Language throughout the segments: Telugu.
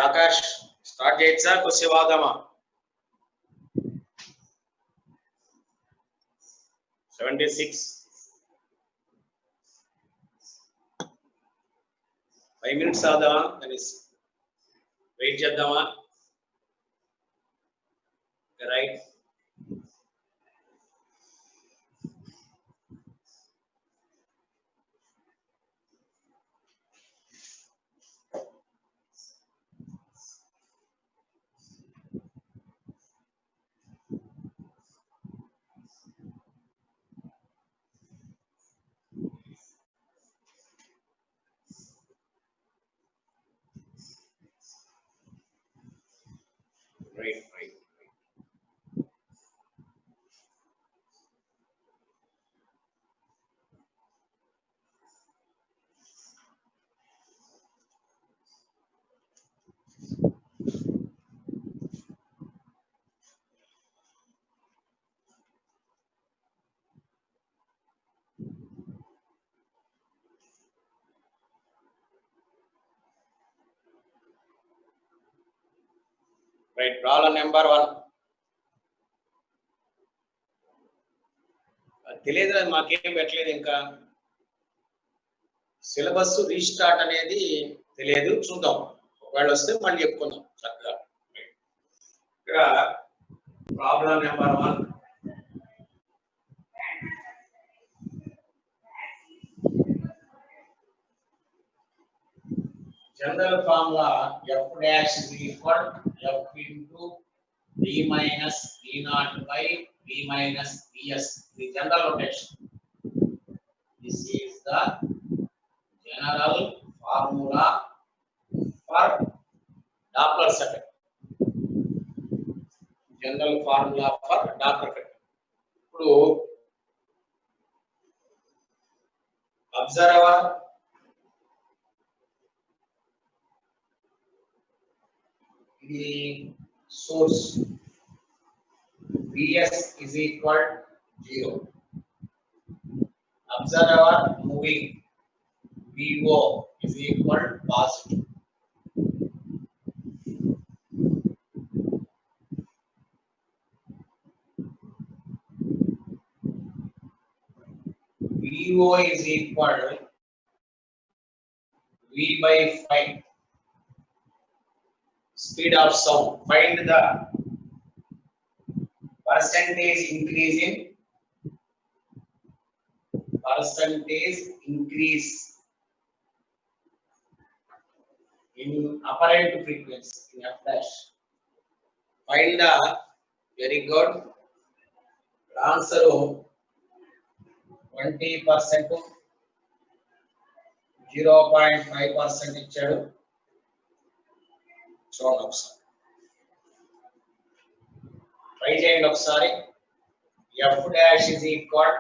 ఆకాష్ స్టార్ట్ చేయొచ్చా కొద్దిసేపు ఆగామా 76 5 minutes ఆదామా కనీసం వెయిట్ చేద్దామా right right right right problem number 1 తెలియదు అది మాకేం పెట్టలేదు ఇంకా సిలబస్ రీస్టార్ట్ అనేది తెలియదు చూద్దాం ఒకవేళ వస్తే మళ్ళీ చెప్పుకుందాం చక్కగా ఇక్కడ problem number 1 general formula f dash is equal f into b minus b naught by b minus bs. The general notation. This is the general formula for Doppler effect. General formula for Doppler effect. ఇప్పుడు observer the source Vs is equal 0. Observer moving Vo is equal positive. Vo is equal V by 5. Speed of sound. Find the percentage increase in apparent frequency in f dash. Find the very good answer 20%, 0.5% ఇచ్చాడు చూడండి ఒకసారి ట్రై చేయండి ఒకసారి f dash is equal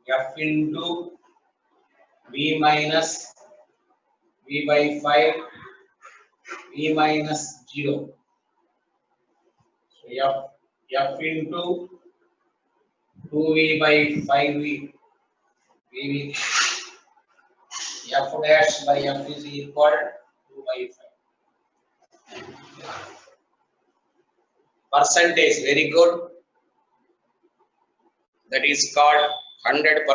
f into v minus v by 5 v minus 0. So f into 2v by 5v v f dash by f is equal 2 by 5. Percentage, very good. That is called 100%.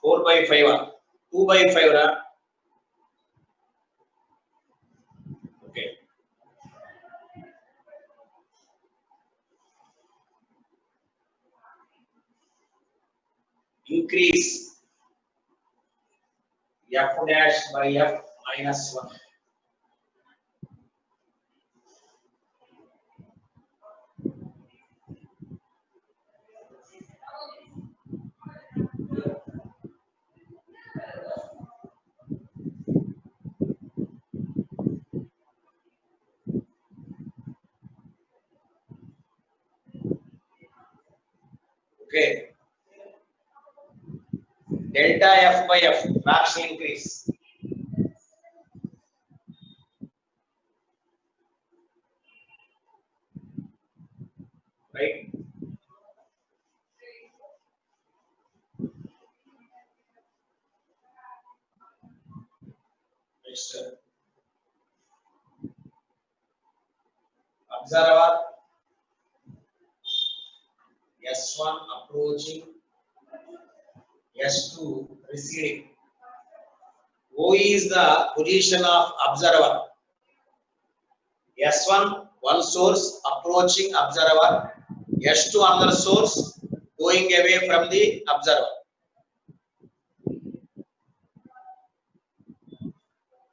Four by 5 2 by 5 ra okay increase f dash by f minus 1. Okay. Delta F by F, fractional increase. Right? Next, observer S1 approaching, S2 receding. O is the position of observer. S1 one source approaching observer, S2 another source going away from the observer.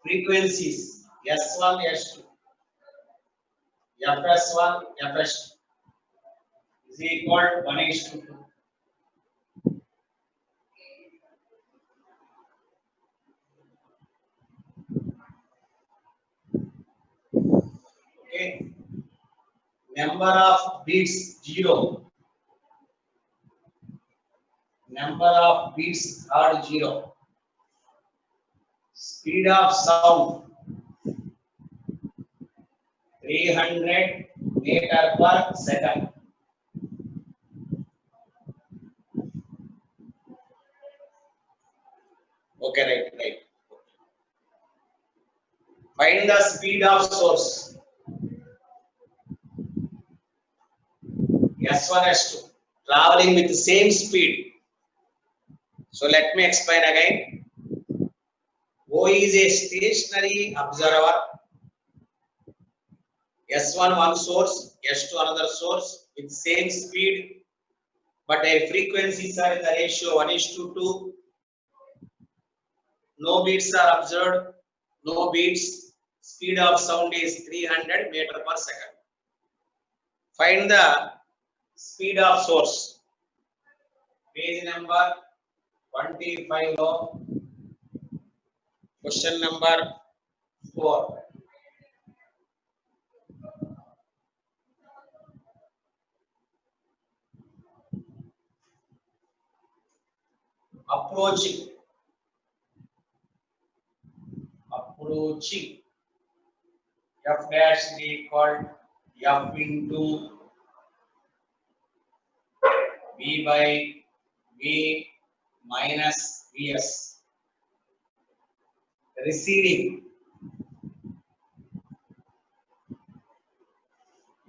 Frequencies S1, S2, Fs1, Fs2 is equal to 1:2. Okay. Number of beats 0. Number of beats are 0. Speed of sound 300 meter per second. Okay, right. Find the speed of source. S1, S2 traveling with the same speed. So let me explain again. O is a stationary observer. S1 one source, S2 another source with same speed, but their frequencies are in the ratio 1:2. No beats are observed. No beats. Speed of sound is 300 meter per second. Find the speed of source. Page number 25 of question number 4. Approaching F dash is equal F into V by V minus Vs. Receding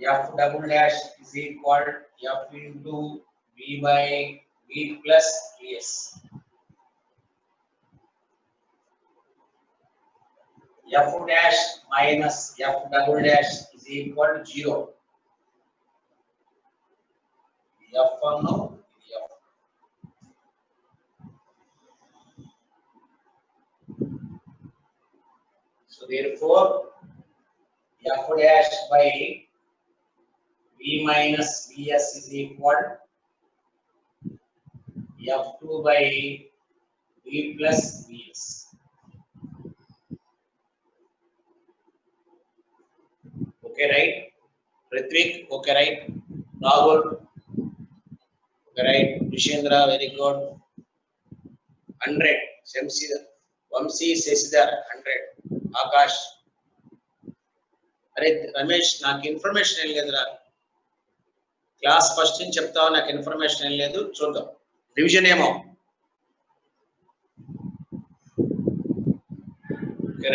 F double dash is equal F into V by V plus Vs. F dash minus F double dash is equal to 0. F1 no F. So therefore F dash by V minus Vs is equal F2 by V plus Vs. Okay, right? Ritvik, okay, right? Rahul, okay, right? Vishendra, very good. 100. Vamsi, Sesidhar, 100. Akash. అరే రమేష్ నాకు ఇన్ఫర్మేషన్ ఏం లేదురా క్లాస్ ఫస్ట్ నుంచి చెప్తావు నాకు ఇన్ఫర్మేషన్ ఏం లేదు చూద్దాం రివిజన్ ఏమో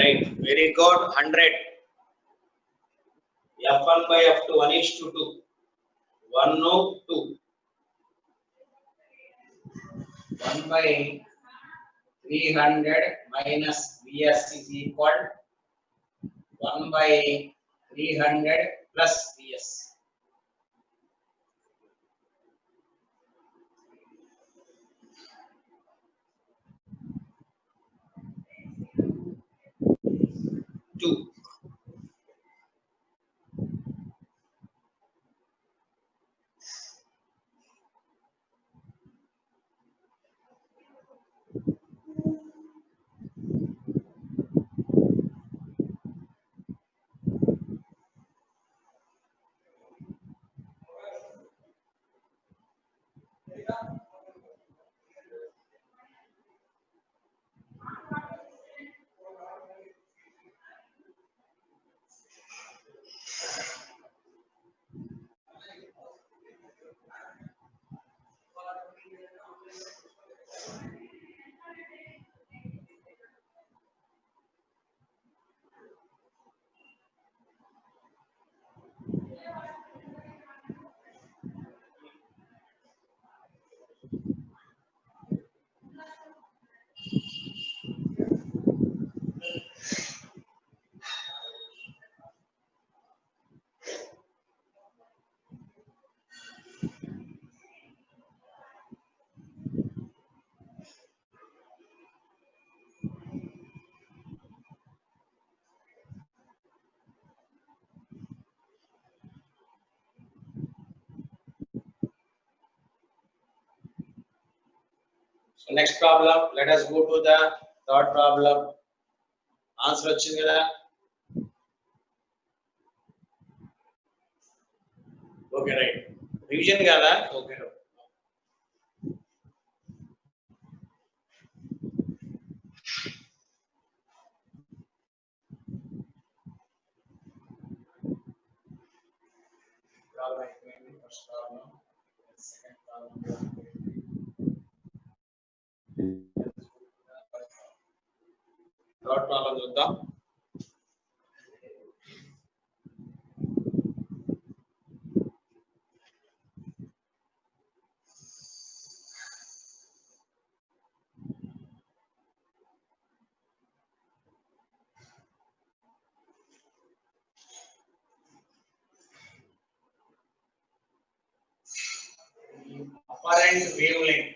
right very good 100 f1 by f2 1:2 1:2 1 by 300 minus vs is equal 1 by 300 plus vs. Two. So next problem, let us go to the third problem. Answer వచ్చింది కదా. Okay right. రివిజన్ కదా. Okay. First problem, second problem. Third problem చూద్దాం. Apparent wavelength.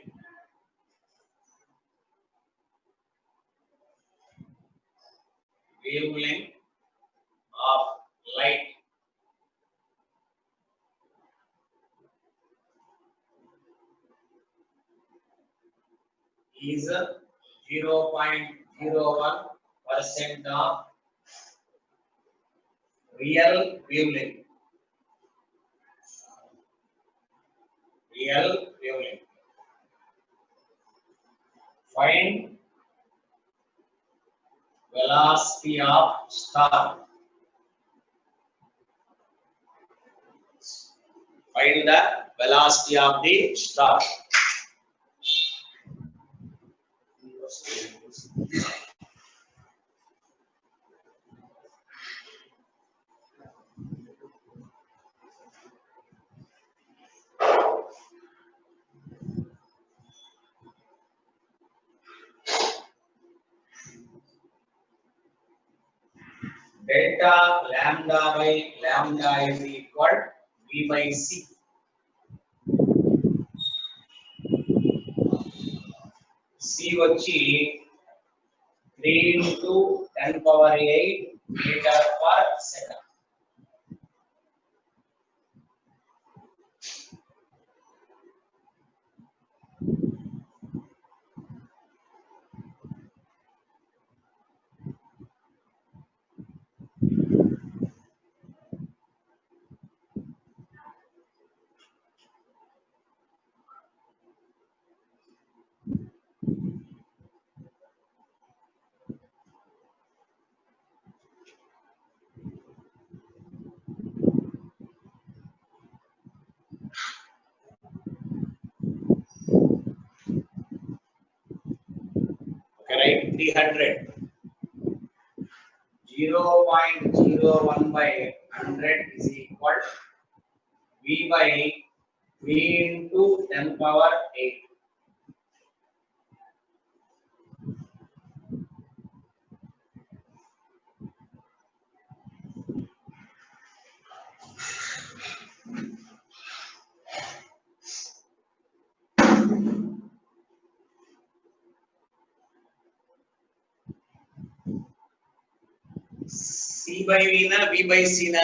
Wavelength of light is 0.01% of real wavelength. Real wavelength. Find velocity of star. Find the velocity of the star. Delta lambda by lambda is equal V by C. C వచ్చి 3 into 10 power 8 meter per second. Right, 300. 0.01 by 100 is equal V by 3 into 10 power 8. C by V na, V by C na.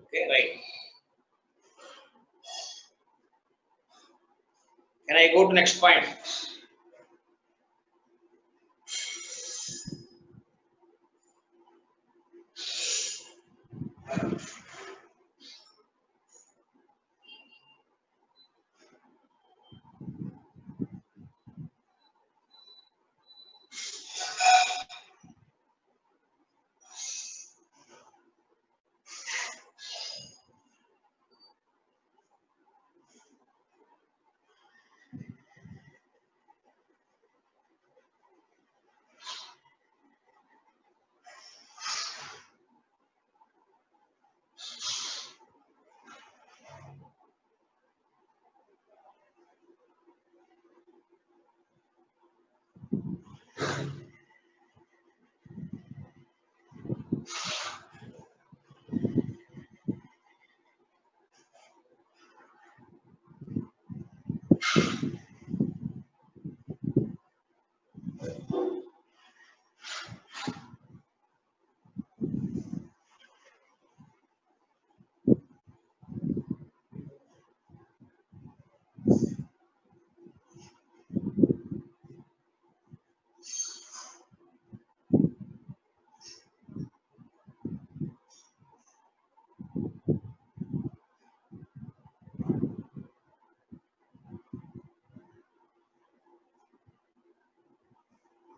Okay, right. Can I go to next point?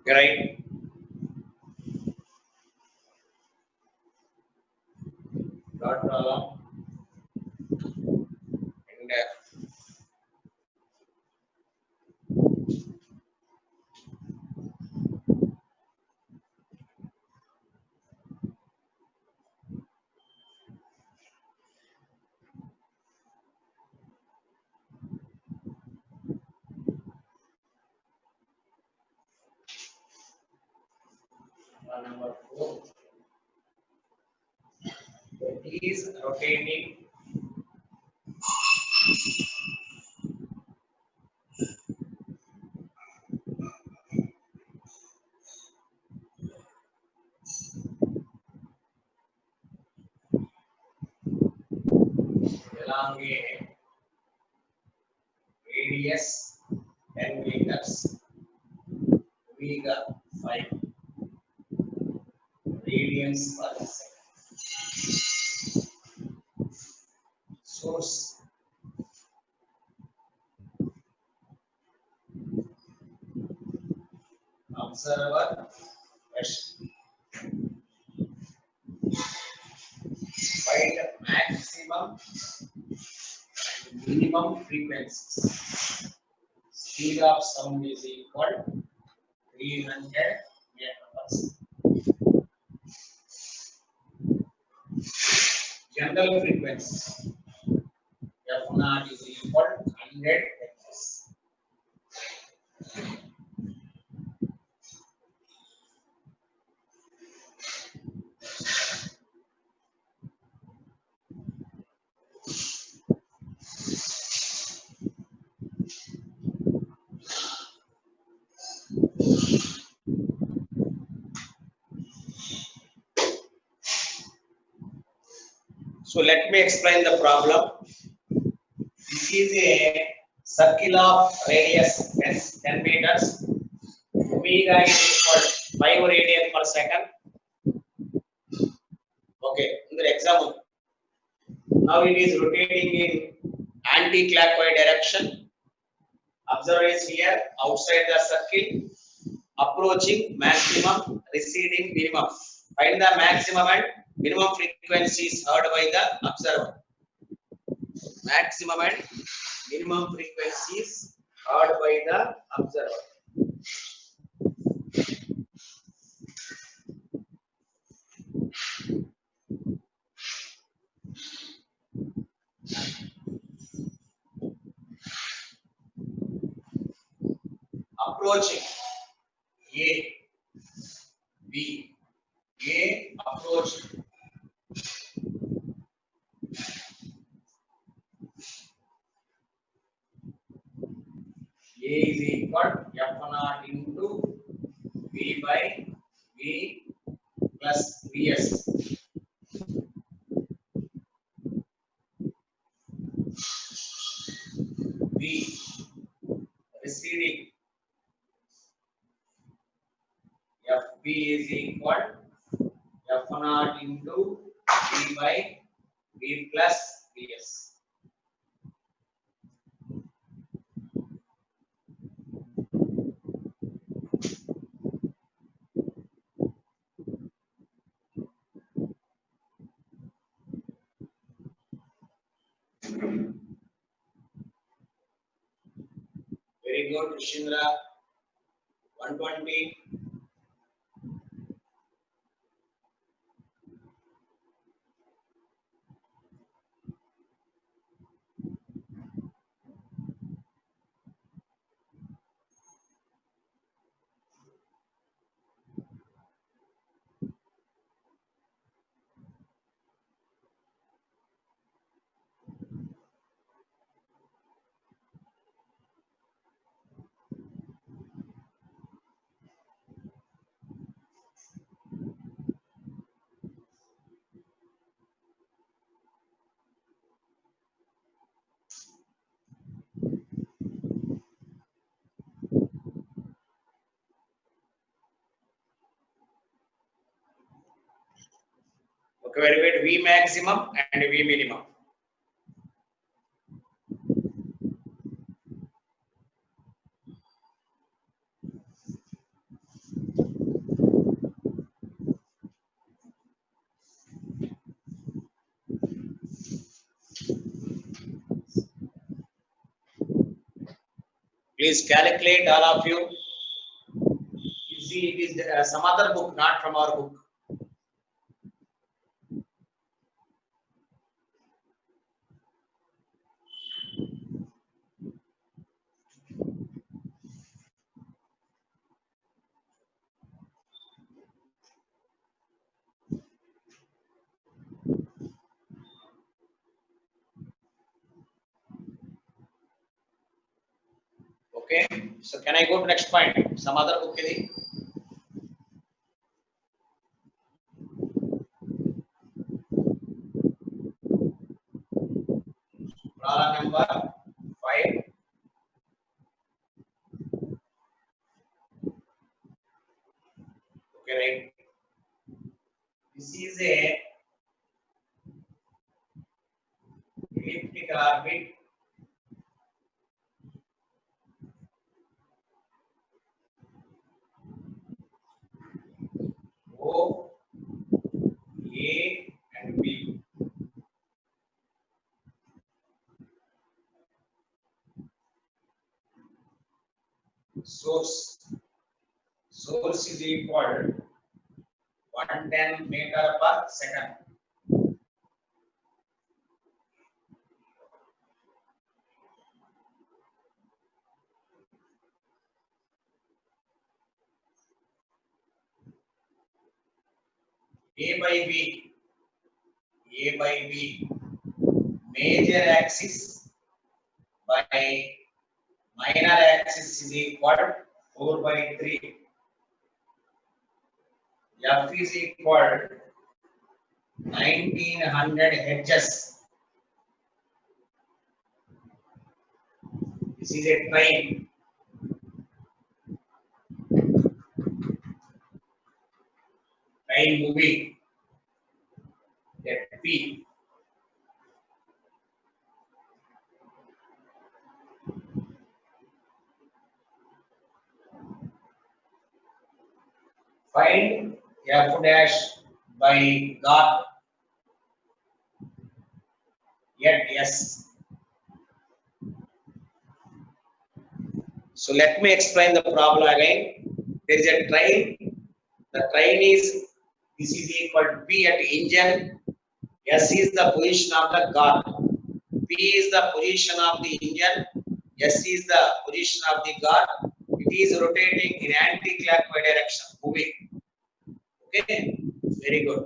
Right? Dot problem and number 4. It is rotating along a radius 10 meters, omega 5 radians per second. Source observer question. Find maximum and minimum frequencies. Speed of sound is equal 300 meter per second. General frequency F naught is equal to 100 hertz. So let me explain the problem. This is a circle of radius 10 meters. Omega is equal to 5 radian per second. Okay, in the example, now it is rotating in anti-clockwise direction. Observer is here outside the circle, approaching maximum, receding minimum. Find the maximum and minimum frequencies heard by the observer. Maximum and minimum frequencies heard by the observer. Approaching A, B, A approaching. A is equal to F naught into V by V plus Vs. V receding FB is equal to F naught into V by V plus Vs. Very good, Rishindra. 120. Okay, very good. V maximum and V minimum. Please calculate, all of you. You see, it is some other book, not from our book. Okay, so can I go to next point? Some other book is it? Problem number 5. Okay, right. This is a elliptical orbit O, A, and B. Source is equal 110 meter per second. A by B, major axis by minor axis is equal 4 by 3. F is equal 1900 Hz. This is a train. Train moving at P. Find F dash by God at S. So let me explain the problem again. There is a train. The train is, this is equal to P at engine. S is the position of the guard. P is the position of the engine. S is the position of the guard. It is rotating in anti-clockwise direction, moving. Okay, very good.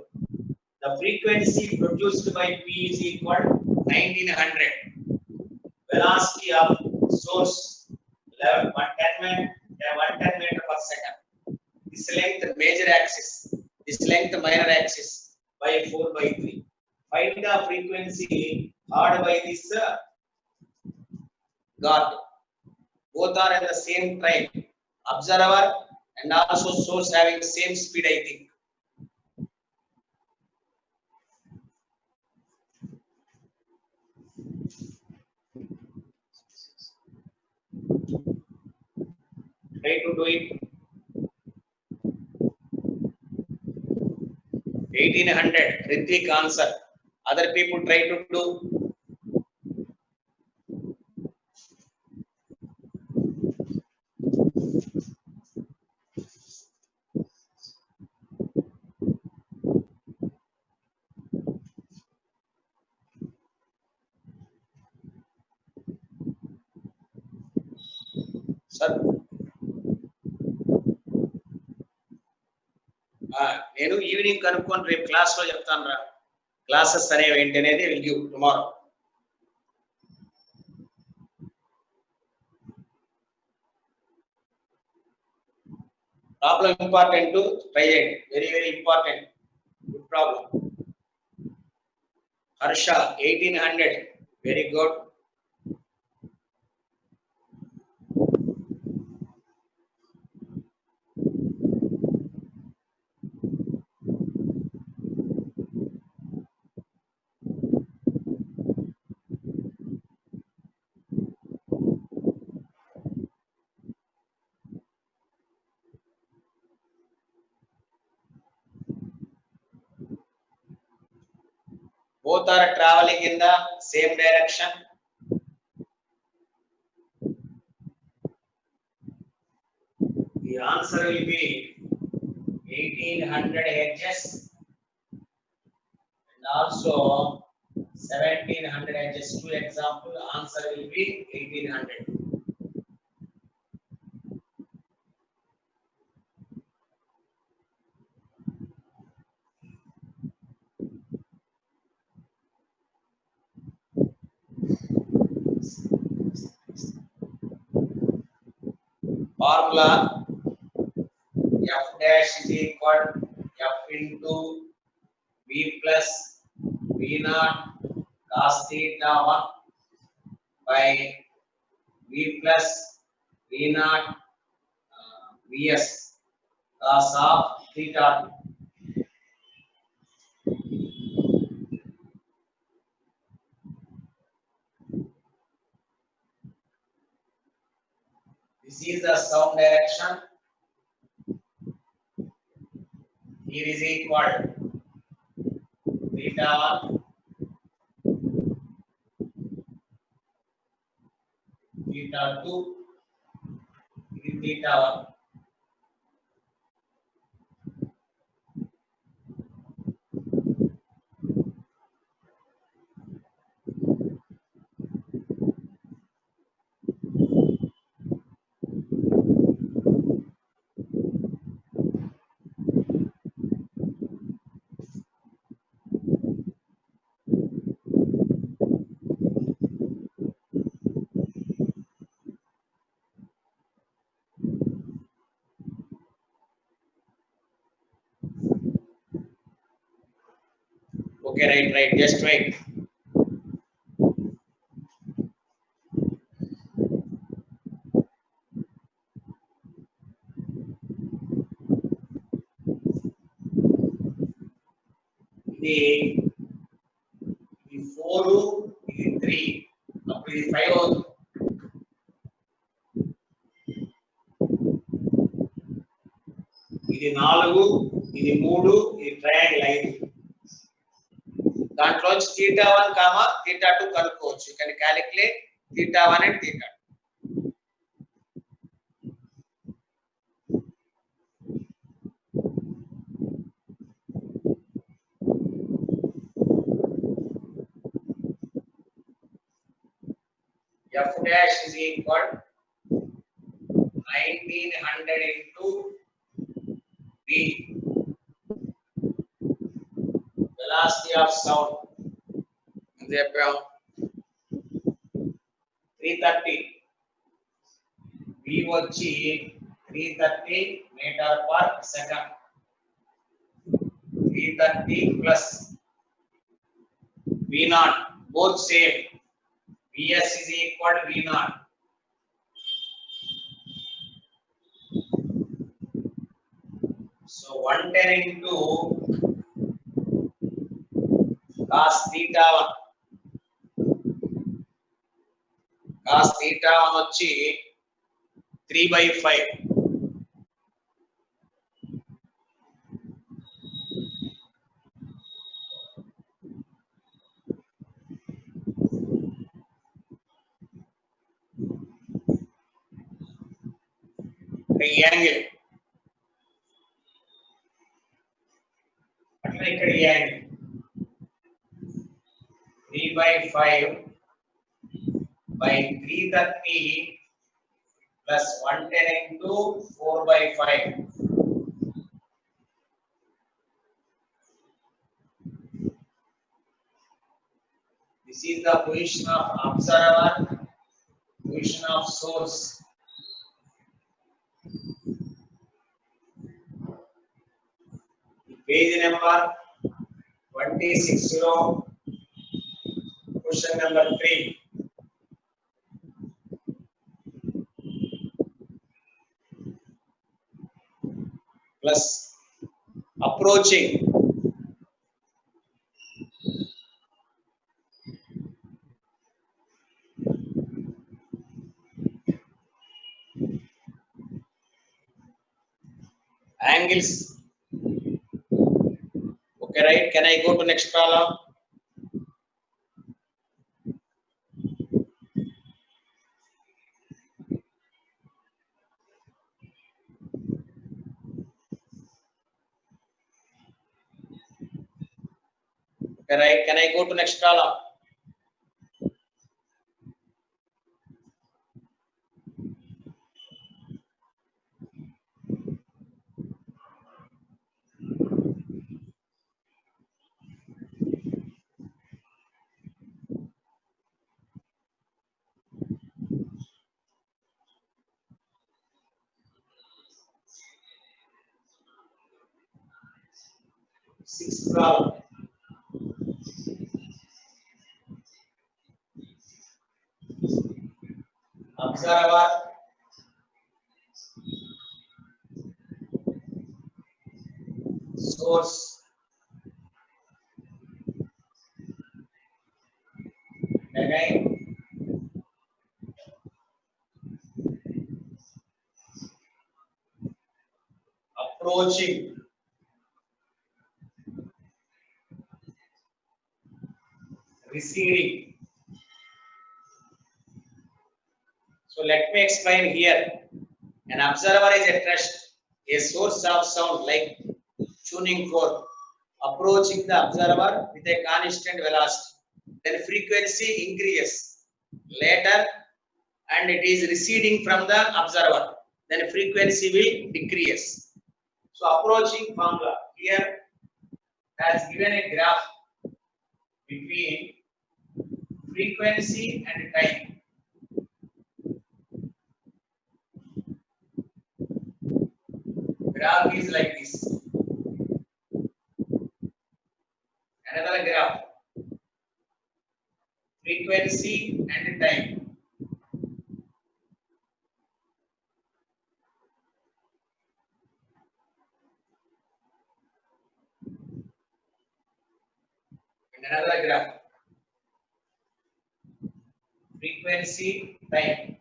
The frequency produced by P is equal to 1900. Velocity of source 110 meter per second. This length major axis, this length minor axis by 4 by 3. Find the frequency hard by this guard. Both are at the same time. Observer and also source having same speed, I think. Try to do it. 1800. Ritvik answer. Other people try to do. Sir. నేను ఈవినింగ్ కనుక్కొని రేపు క్లాస్ లో చెప్తాను రా. క్లాసెస్ అనేవి ఏంటి అనేది will give tomorrow. Problem important, try చేయండి. Very very important. Good problem. Harsha 1800. Very good. Both are traveling in the same direction. The answer will be 1800 edges and also 1700 edges. Two example, answer will be 1800. Formula f dash is equal f into v plus v naught cos theta 1 by v plus v naught vs cos of theta 2. This is the sound direction. Here is equal theta 1, theta 2, this is theta 1. Okay, right, just wait. ఇది 4, ఇది 3, అప్పుడు ఇది 5 అవుతుంది. ఇది 4, ఇది 3, ఇది ట్రయాంగిల్ 5. దాంట్లోంచి theta 1, theta 2 కనుక్కోవచ్చు. You can calculate theta 1 and theta 2. F dash is equal 1900 into V, velocity of sound. 330. V వచ్చి 330 meter per second. 330 plus V naught, both same. Vs is equal to V naught. So 110 into cos theta 1. Cos theta 1 వచ్చి 3/5. ఈ యాంగిల్ అట్లా ఇక్కడ ఈ angle 3/5 by 330 plus 110 into 4/5. This is the position of observer, position of source. Page number 260, question number 3. Plus approaching. Angles. Okay, right? Can I go to next column? Right? Can I go to next column? Sixth column. Observer source again approaching receding. So let me explain here. An observer is a thrust, a source of sound like tuning fork, approaching the observer with a constant velocity. Then frequency increases later and it is receding from the observer. Then frequency will decrease. So approaching formula here has given a graph between frequency and time. Graph is like this. Another graph, frequency and time. And another graph, frequency, time.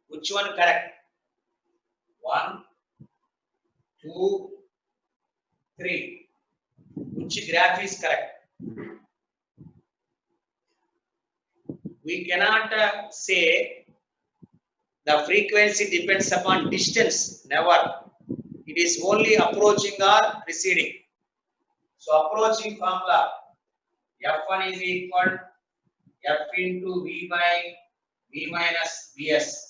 Which one correct? 1, 2, 3. Which graph is correct? We cannot say the frequency depends upon distance. Never. It is only approaching or receding. So approaching formula, F1 is equal F into V by V minus Vs.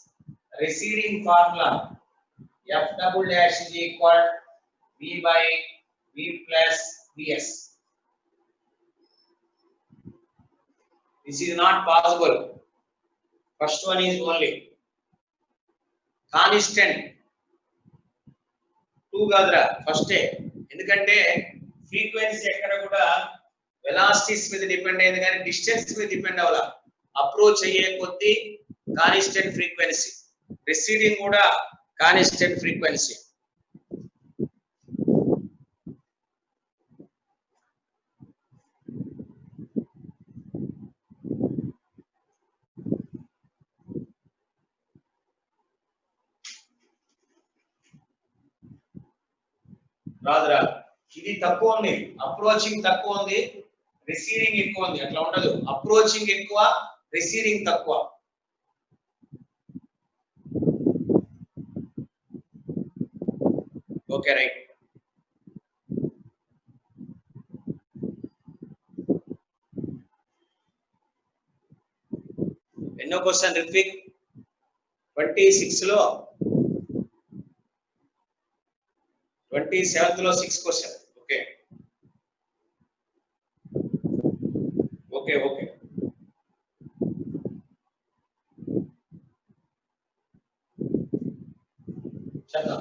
Receding formula, F double dash is equal V by V plus Vs. This is not possible. First one is only constant. 2 gadra first ఎందుకంటే ఫ్రీక్వెన్సీ ఎక్కడ కూడా వెలాసిటీస్ మీద డిపెండ్ అయ్యింది కానీ డిస్టెన్స్ మీద డిపెండ్ అవ్వాల అప్రోచ్ అయ్యే కొద్దీ కాన్స్టెంట్ ఫ్రీక్వెన్సీ రిసీడింగ్ కూడా కాన్స్టెంట్ ఫ్రీక్వెన్సీ రాదురా ఇది తక్కువ ఉంది అప్రోచింగ్ తక్కువ ఉంది రిసీడింగ్ ఎక్కువ ఉంది అట్లా ఉండదు అప్రోచింగ్ ఎక్కువ రిసీడింగ్ తక్కువ ఓకే రైట్ ఎన్నో క్వశ్చన్ రిత్విక్ 26 లో 27th లో 6 క్వశ్చన్ ఓకే ఓకే ఓకే చదువు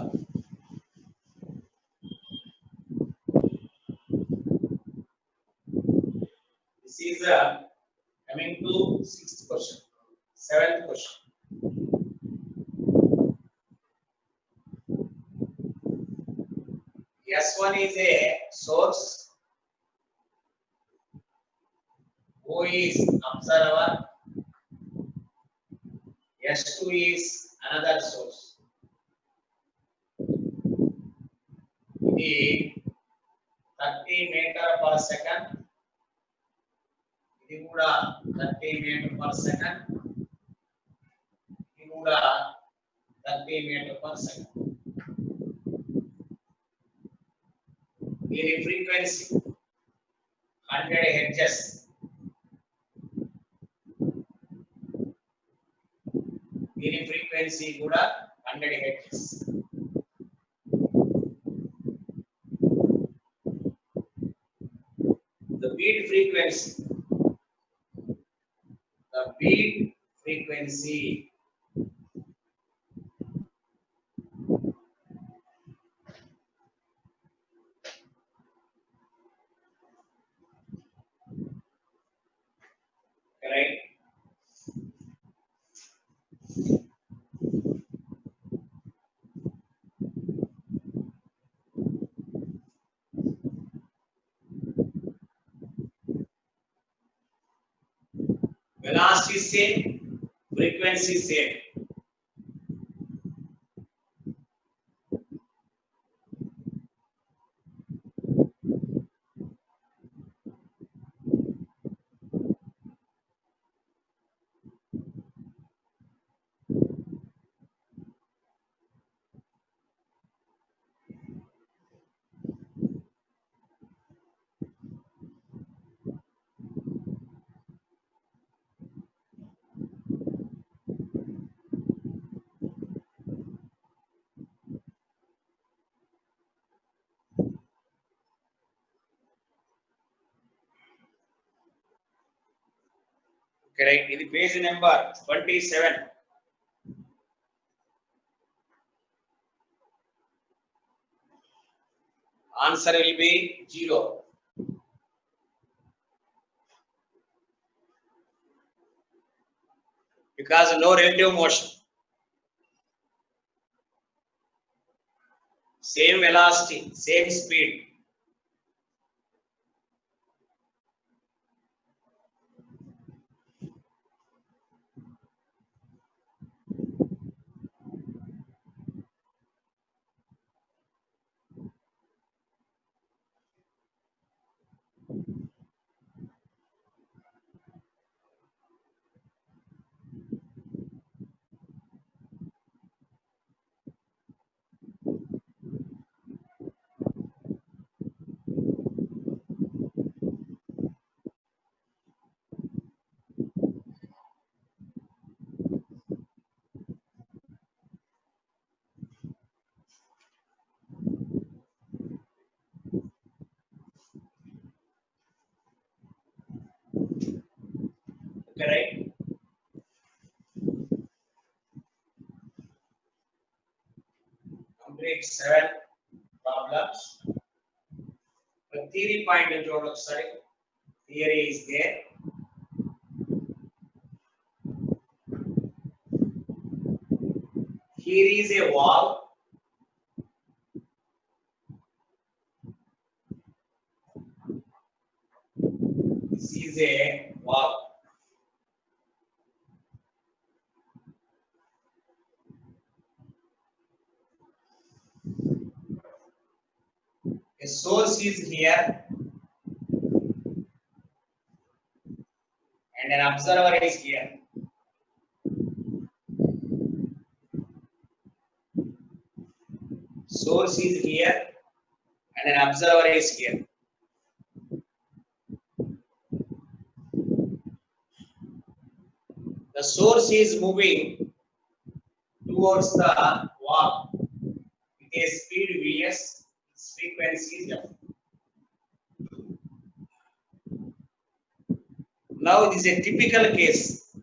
this is coming to 6th question 7th question S1 is a source, O is observer, S2 is another source. The 30 meter per second, ఇది కూడా 30 meter per second, ఇది కూడా 30 meter per second. దీని ఫ్రీక్వెన్సీ 100 hertz. దీని ఫ్రీక్వెన్సీ కూడా 100 hertz. The beat frequency. The beat frequency. Correct. Velocity same, frequency same. Correct. In the page number 27. Answer will be 0. Because no relative motion. Same velocity, same speed. Correct. Complete 7 problems. The theory point in total, sorry. Theory is there. Here is a wall. This is a wall. A source is here and an observer is here. Source is here and an observer is here. The source is moving towards the wall with a speed Vs, its frequency is F. Now this is a typical case.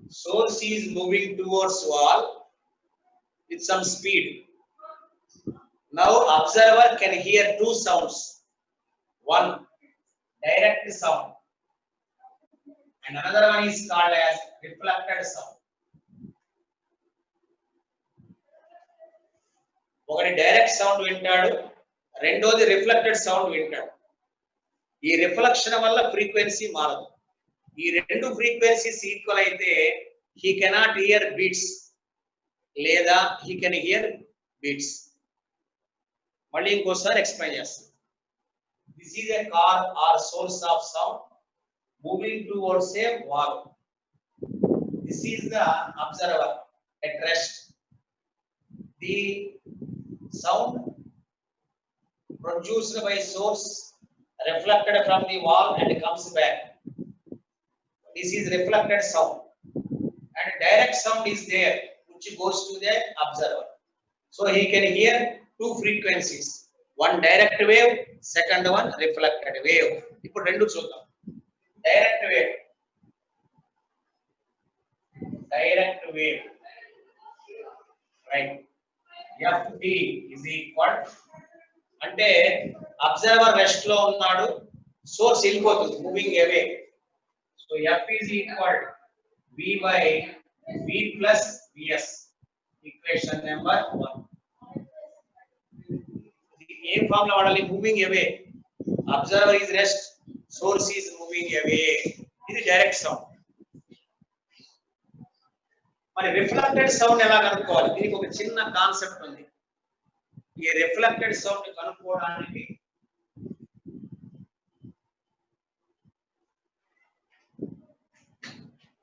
Source is moving towards wall with some speed. Now observer can hear two sounds. One, direct sound, and another one is called as reflected sound. ఒకటి డైరెక్ట్ సౌండ్ వింటాడు, రెండోది రిఫ్లెక్టెడ్ సౌండ్ వింటాడు. ఈ రిఫ్లెక్షన్ వల్ల ఫ్రీక్వెన్సీ మారదు. ఈ రెండు ఫ్రీక్వెన్సీస్ ఈక్వల్ అయితే he cannot hear beats లేదా he can hear beats. మళ్ళీ ఇంకోసారి ఎక్స్ప్లెయిన్ చేస్తాను. This is a car or source of sound moving towards a wall. This is the observer at rest. the sound produced by source reflected from the wall and comes back. This is reflected sound, and direct sound is there which goes to the observer. So he can hear two frequencies, one direct wave, second one reflected wave. ఇప్పుడు రెండు చూద్దాం. Direct wave, right? FT is equal, అంటే అబ్జర్వర్ రెస్ట్ లో ఉన్నాడు, సోర్స్ వెళ్ళిపోతుంది, moving away. So F is equal V by V plus Vs, equation number 1. ఏం ఫార్ములా వాడాలి? Moving away. Observer is rest, source is moving away. ఇది డైరెక్ట్ సౌండ్. మరి రిఫ్లెక్టెడ్ సౌండ్ ఎలా కనుక్కోవాలి? దీనికి ఒక చిన్న కాన్సెప్ట్ ఉంది. ఈ రిఫ్లెక్టెడ్ సౌండ్ కనుక్కోవడానికి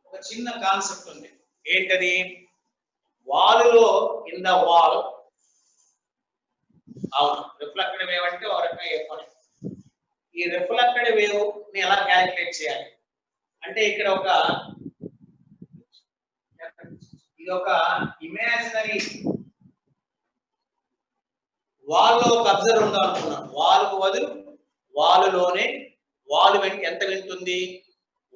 ఒక చిన్న కాన్సెప్ట్ ఉంది. ఏంటది? వాలులో ఇన్ ద వాల్, అవును, రిఫ్లెక్టెడ్ వేవ్ అంటే ఒక రకంగా చెప్పాలి. ఈ రిఫ్లెక్టెడ్ వేవ్ ని ఎలా క్యాలిక్యులేట్ చేయాలి అంటే ఇక్కడ ఇది ఒక ఇమాజినరీ వాల్ లో ఒక అబ్జర్వర్ ఉందా అనుకున్నాం. వాల్కు బదులు వాలులోనే వాల్ ఎంత వింటుంది?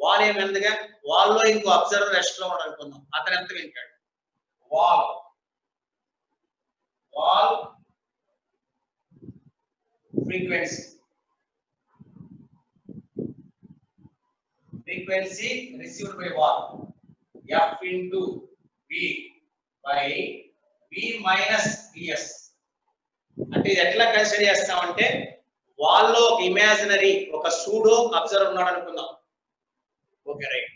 వాల్ ఏమెందుగా వాల్లో ఇంకో అబ్జర్వర్ రెస్ట్ లో ఉన్నాడు అనుకుందాం. అతను ఎంత వింటాడు? Wall frequency received by wall, F into V by V minus Vs. అంటే ఇది ఎట్లా కన్సిడర్ చేస్తామంటే వాల్లో ఒక ఇమాజినరీ ఒక సూడో అబ్జర్వర్ ఉన్నాడు అనుకుందాం. Okay, right.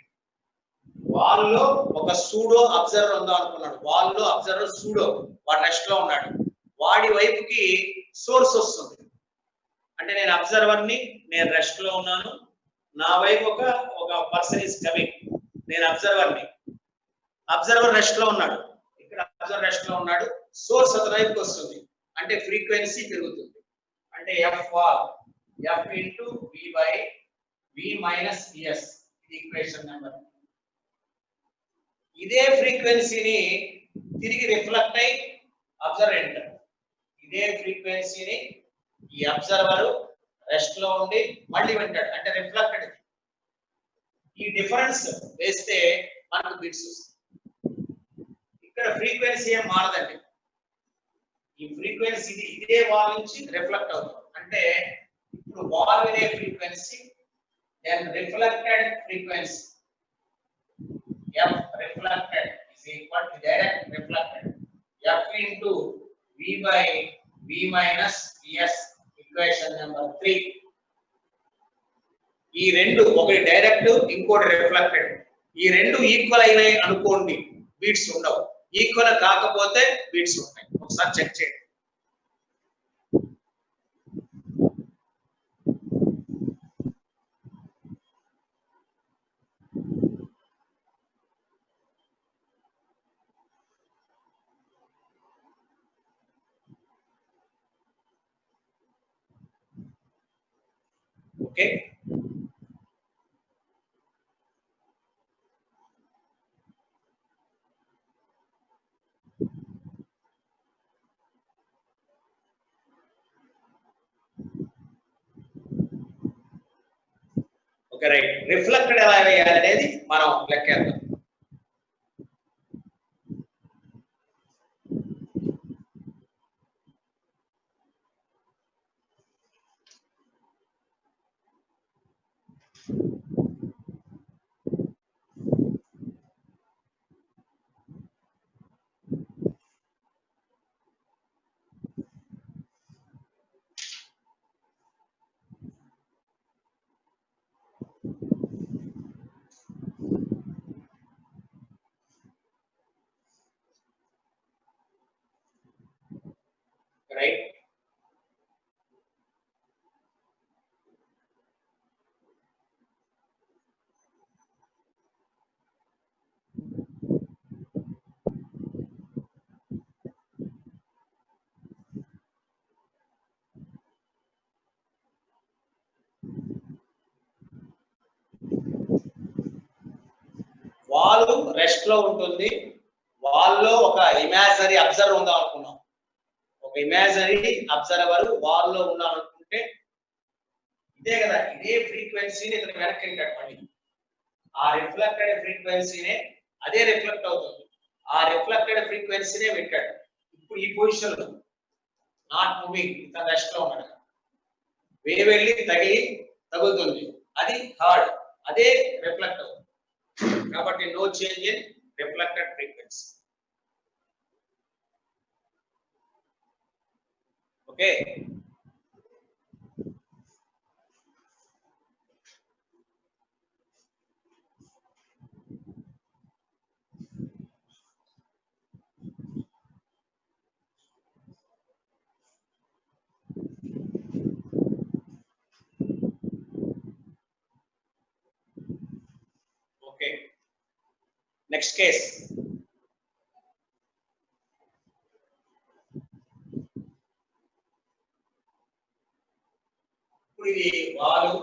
వాల్లో ఒక సూడో అబ్జర్వర్ ఉందా అనుకున్నాడు. వాల్లో అబ్జర్వర్ సూడో, వాడు రెస్ట్ లో ఉన్నాడు. వాడి వైపుకి సోర్స్ వస్తుంది. అంటే నేను అబ్జర్వర్ ని, నేను రెస్ట్ లో ఉన్నాను, నా వైపు ఒక పర్సన్ ఇస్ కమింగ్, నేను అబ్జర్వర్ ని, అబ్జర్వర్ రెస్ట్ లో ఉన్నాడు, ఇక్కడ అబ్జర్వర్ రెస్ట్ లో ఉన్నాడు, సోర్స్ అతని వైపుకి వస్తుంది, అంటే ఫ్రీక్వెన్సీ పెరుగుతుంది. అంటే F into V by V minus Vs, ఇది ఈక్వేషన్ నెంబర్. ఇదే ఫ్రీక్వెన్సీని తిరిగి రిఫ్లెక్ట్ అయి అబ్జర్వర్ ఎంటర్, ఇదే ఫ్రీక్వెన్సీని ఈ అబ్జర్వర్ రెస్ట్ లో ఉండి మళ్ళీ వింటాడు, అంటే రిఫ్లెక్టెడ్. ఈ డిఫరెన్స్ వేస్తే మనకు బిట్స్ వస్తాయి. ఇక్కడ ఫ్రీక్వెన్సీ ఏం మారదండి. ఈ ఫ్రీక్వెన్సీ ఇదే వాల్ నుంచి రిఫ్లెక్ట్ అవుతుంది. అంటే ఇప్పుడు వాల్ వినే frequency, then reflected frequency F reflected is equal to direct reflected F into V by V minus Vs, equation number 3. ఈ రెండు, ఒకటి డైరెక్ట్ ఇంకోటి రిఫ్లెక్టెడ్, ఈ రెండు ఈక్వల్ అయినాయి అనుకోండి, బీట్స్ ఉండవు. ఈక్వల్ కాకపోతే బీట్స్ ఉంటాయి. ఒకసారి చెక్ చేయండి. Okay, okay, right. రిఫ్లెక్టెడ్ ఎలా వేయాలి అనేది మనం లెక్కేద్దాం. రైట్, రెస్ట్ లో ఉంటుంది. వాల్లో ఒక ఇమాజినరీ అబ్జర్వర్ ఉందాం అనుకున్నాం. ఒక ఇమాజినరీ అబ్జర్వర్ వాల్లో ఉందాం అనుకుంటే ఇదే కదా, ఇదే ఫ్రీక్వెన్సీని ఇక్కడ వెనక్కి వెళ్ళాడు మళ్ళీ. ఆ రిఫ్లెక్టెడ్ ఫ్రీక్వెన్సీనే అదే రిఫ్లెక్ట్ అవుతుంది. ఆ రిఫ్లెక్టెడ్ ఫ్రీక్వెన్సీనే పెట్టాడు. ఇప్పుడు ఈ పొజిషన్ లో నాట్ మూవింగ్, ఇతను రెస్ట్ లో ఉన్నాడు. వేవ్ వెళ్ళి తగులుతుంది, అది హార్డ్, అదే రిఫ్లెక్ట్ అవుతుంది. కాబట్టి no change in reflected frequency. Okay, okay. Next case. ఇప్పుడు ఇది వాలు,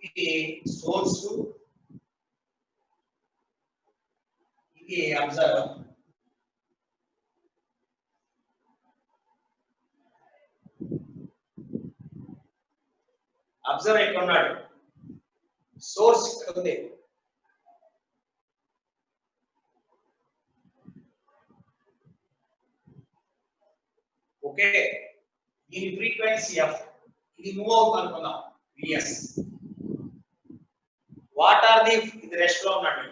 ఇది సోర్స్, ఇది అబ్జర్వర్. అబ్జర్వర్ ఇక్కడ ఉన్నాడు, సోర్స్ ఇక్కడ ఉంది. ఓకే, దీని ఫ్రీక్వెన్సీ ఎఫ్, ఇది మూవ్ అవుతుంది అనుకుందాం విఎస్. వాట్ ఆర్ ది, ఇది రెస్ట్ లో ఉన్నాడు,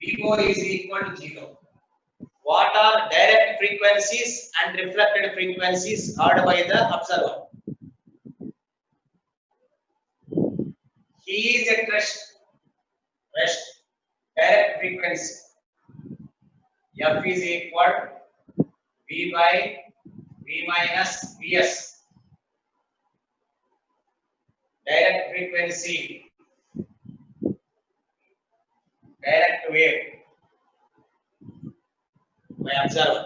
విఓ is equal to 0. What are direct frequencies and reflected frequencies heard by the observer? He is at rest. Direct frequency F is equal V by V minus Vs. Direct frequency, direct wave by observer.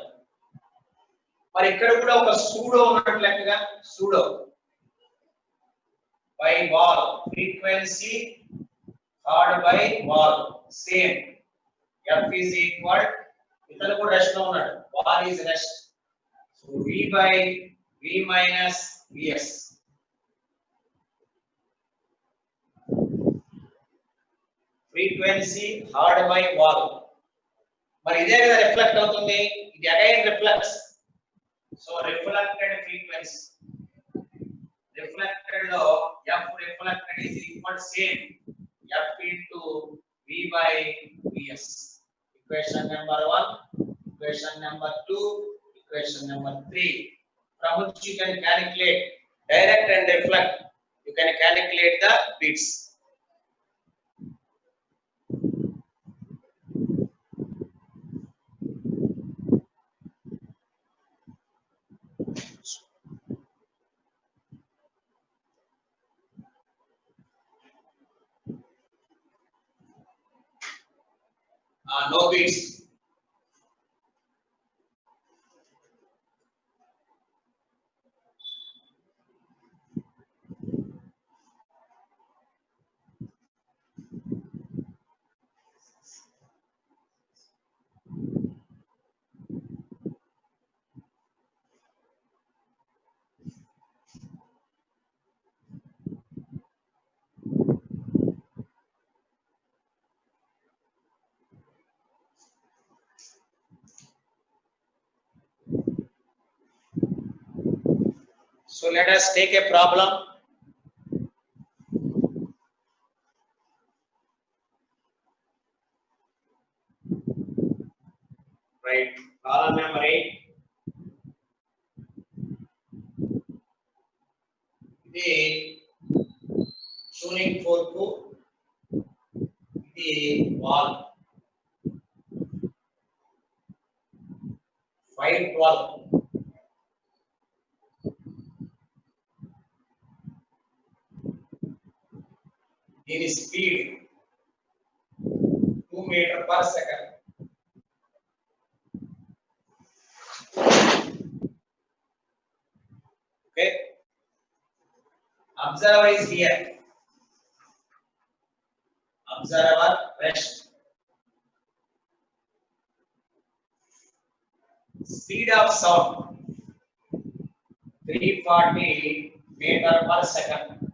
మరి ఇక్కడ కూడా ఒక సూడో ఉన్నట్లెక్కగా, pseudo by wall, frequency heard by wall, same. F is equal, ఇతను కూడా రెస్ట్ లో ఉన్నాడు, wall is rest, so V by V minus Vs. frequency heard by wall. మరి ఇదే కదా రిఫ్లెక్ట్ అవుతుంది, ఇది again reflects. So reflected frequency, reflected లో F reflected is equal same F into V by Vs. Equation number 1, equation number 2, equation number 3. From which you can calculate direct and reflect. You can calculate the beats. No beats. So let us take a problem. Right, problem number 8. ఇది tuning fork, ఇది wall, 512. దీని speed 2 meter per second. Okay, Observer is here. Observer rest. Speed of sound 340 meter per second.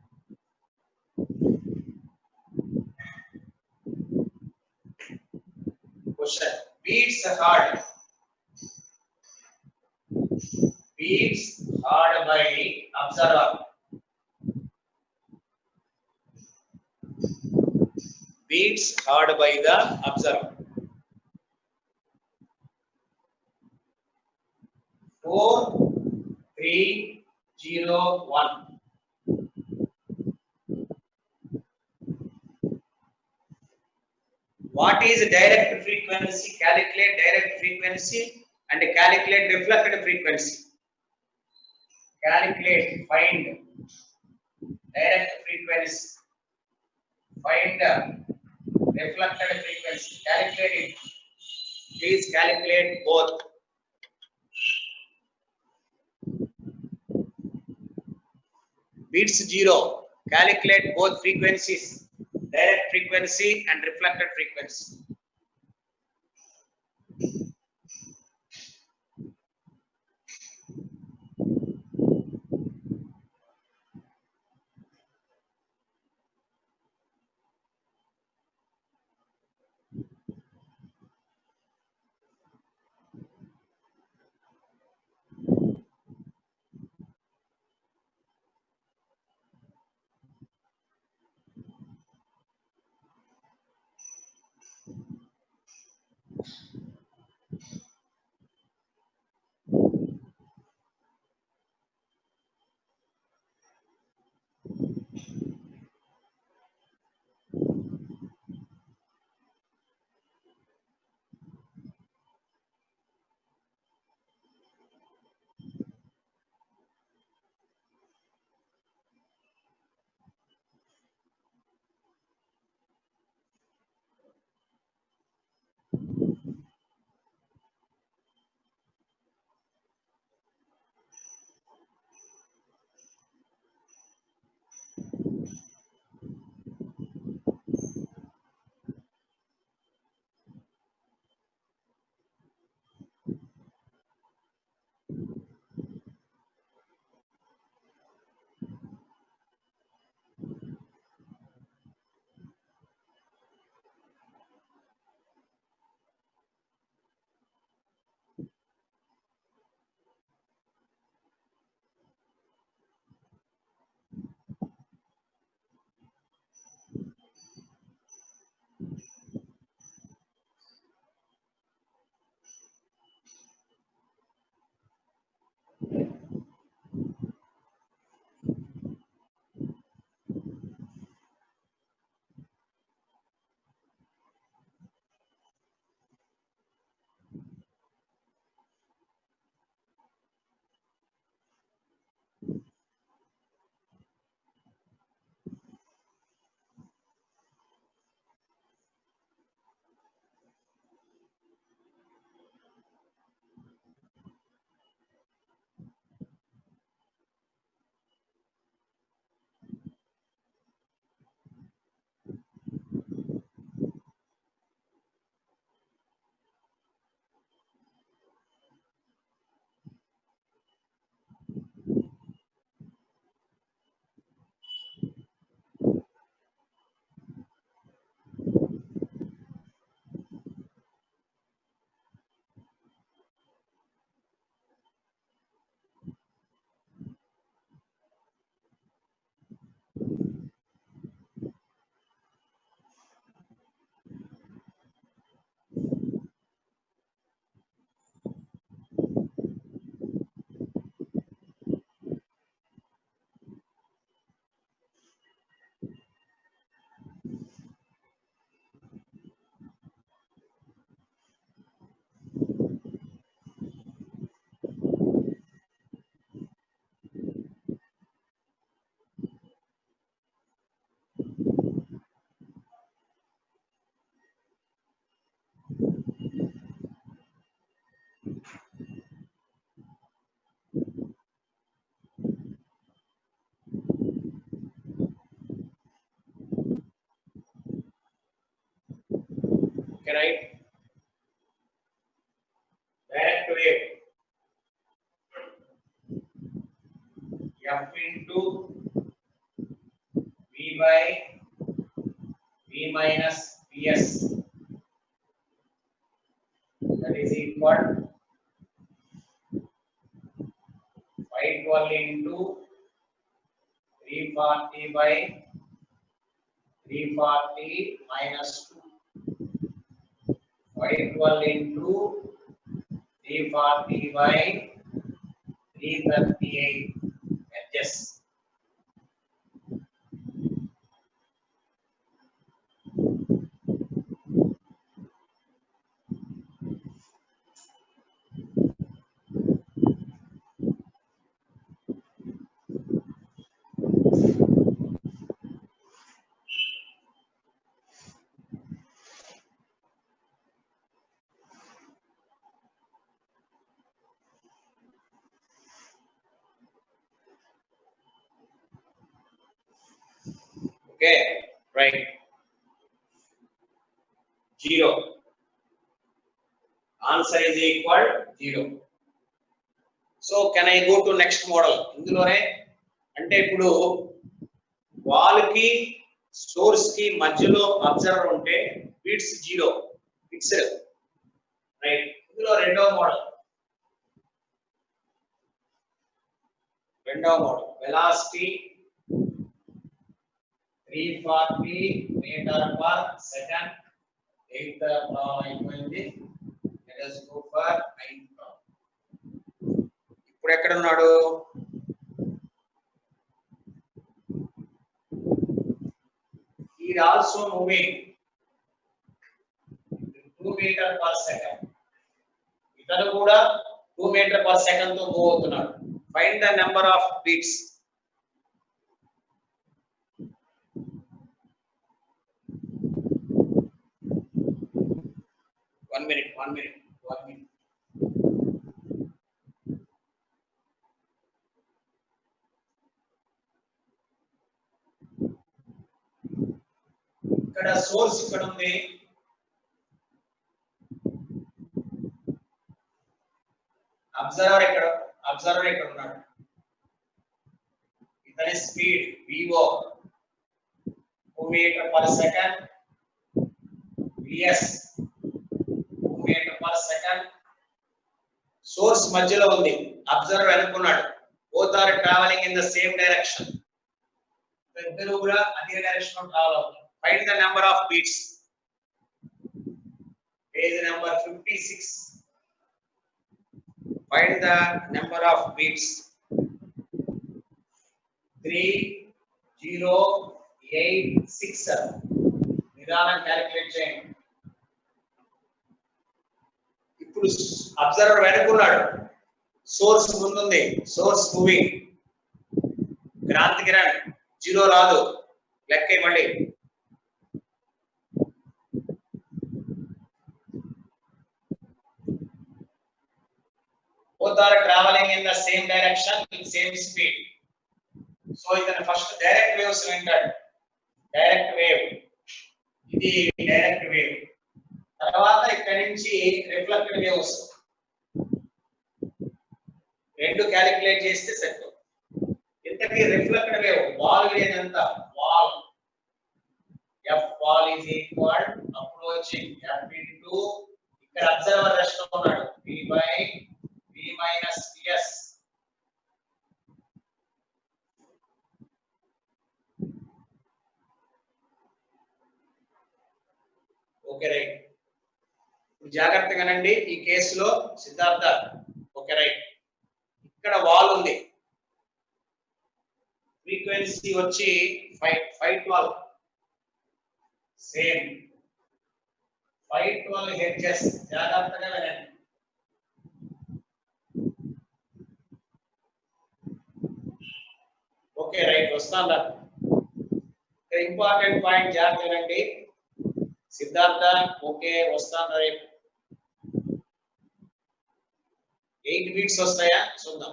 Question. Beats hard. Beats hard by observer. Beats hard by the observer. 4301. What is direct frequency? Calculate direct frequency and calculate reflected frequency. Calculate, find direct frequency. Find reflected frequency. Calculate it. Please calculate both. Beats 0. Calculate both frequencies. Direct frequency and reflected frequency. Okay, right? Direct wave F into V by V minus Vs, that is equal 512 into 340 by 340 minus 2. 512 into 340 by 338 Hs. Okay, right. 0. Answer is equal 0. So can I go to next model? ఇందులోనే అంటే ఇప్పుడు వాల్ కి సోర్స్ కి మధ్యలో అబ్జర్వర్ ఉంటే బీట్స్ 0 ఫిక్స్డ్, రైట్. ఇందులో రెండవ model velocity 340 metre per second. 8th problem అయిపోయింది. Let us go for 9th problem. ఇప్పుడు ఎక్కడ ఉన్నాడు? he is also moving 2 metre per second. ఇతను కూడా 2 మీటర్ పర్ సెకండ్ తో మూవ్ అవుతున్నాడు. Find the number of beats. One minute. ఇక్కడ సోర్స్ ఇక్కడ ఉంది. అబ్జర్వర్ ఇక్కడ ఉన్నాడు. ఇతని speed VO 2 metre per second, VS 2 metre per second. Source మధ్యలో ఉంది, observer వెనుకున్నాడు. Both are travelling in the same direction. ఇద్దరు కూడా అదే డైరెక్షన్ లో ట్రావెల్ అవుతారు. Find the number of beats. Page number 56. Find the number of beats. 3086. నిదానం క్యాలిక్యులేట్ చేయండి. ఇప్పుడు అబ్జర్వర్ వెనుకున్నాడు, సోర్స్ ముందుంది, సోర్స్ మూవింగ్. క్రాంతి కిరణ్ 0 రాదు, లెక్క మళ్ళీ. Both are traveling in the same direction with same speed. So idana first direct waves entered. Direct wave. Idi direct wave. Tarvata ikkadi nunchi reflected waves. Rendu calculate cheste set. Intaki reflected wave wall ledanta wall. F wall is equal approaching F into ikkada observer rest lo unnadu V by V minus Vs. Okay right. జాగ్రత్తగానండి ఈ కేసులో సిద్ధార్థ. Okay right. ఇక్కడ వాల్ ఉంది, ఫ్రీక్వెన్సీ వచ్చి 512. Same 512 hertz. జాగ్రత్తగా వినండి. Okay right. వస్తాందా? ఇంపార్టెంట్ పాయింట్ జాగ్రత్తగానండి. సిద్ధార్థ ఓకే వస్తాను రైట్. 8 బీట్స్ వస్తాయా చూద్దాం.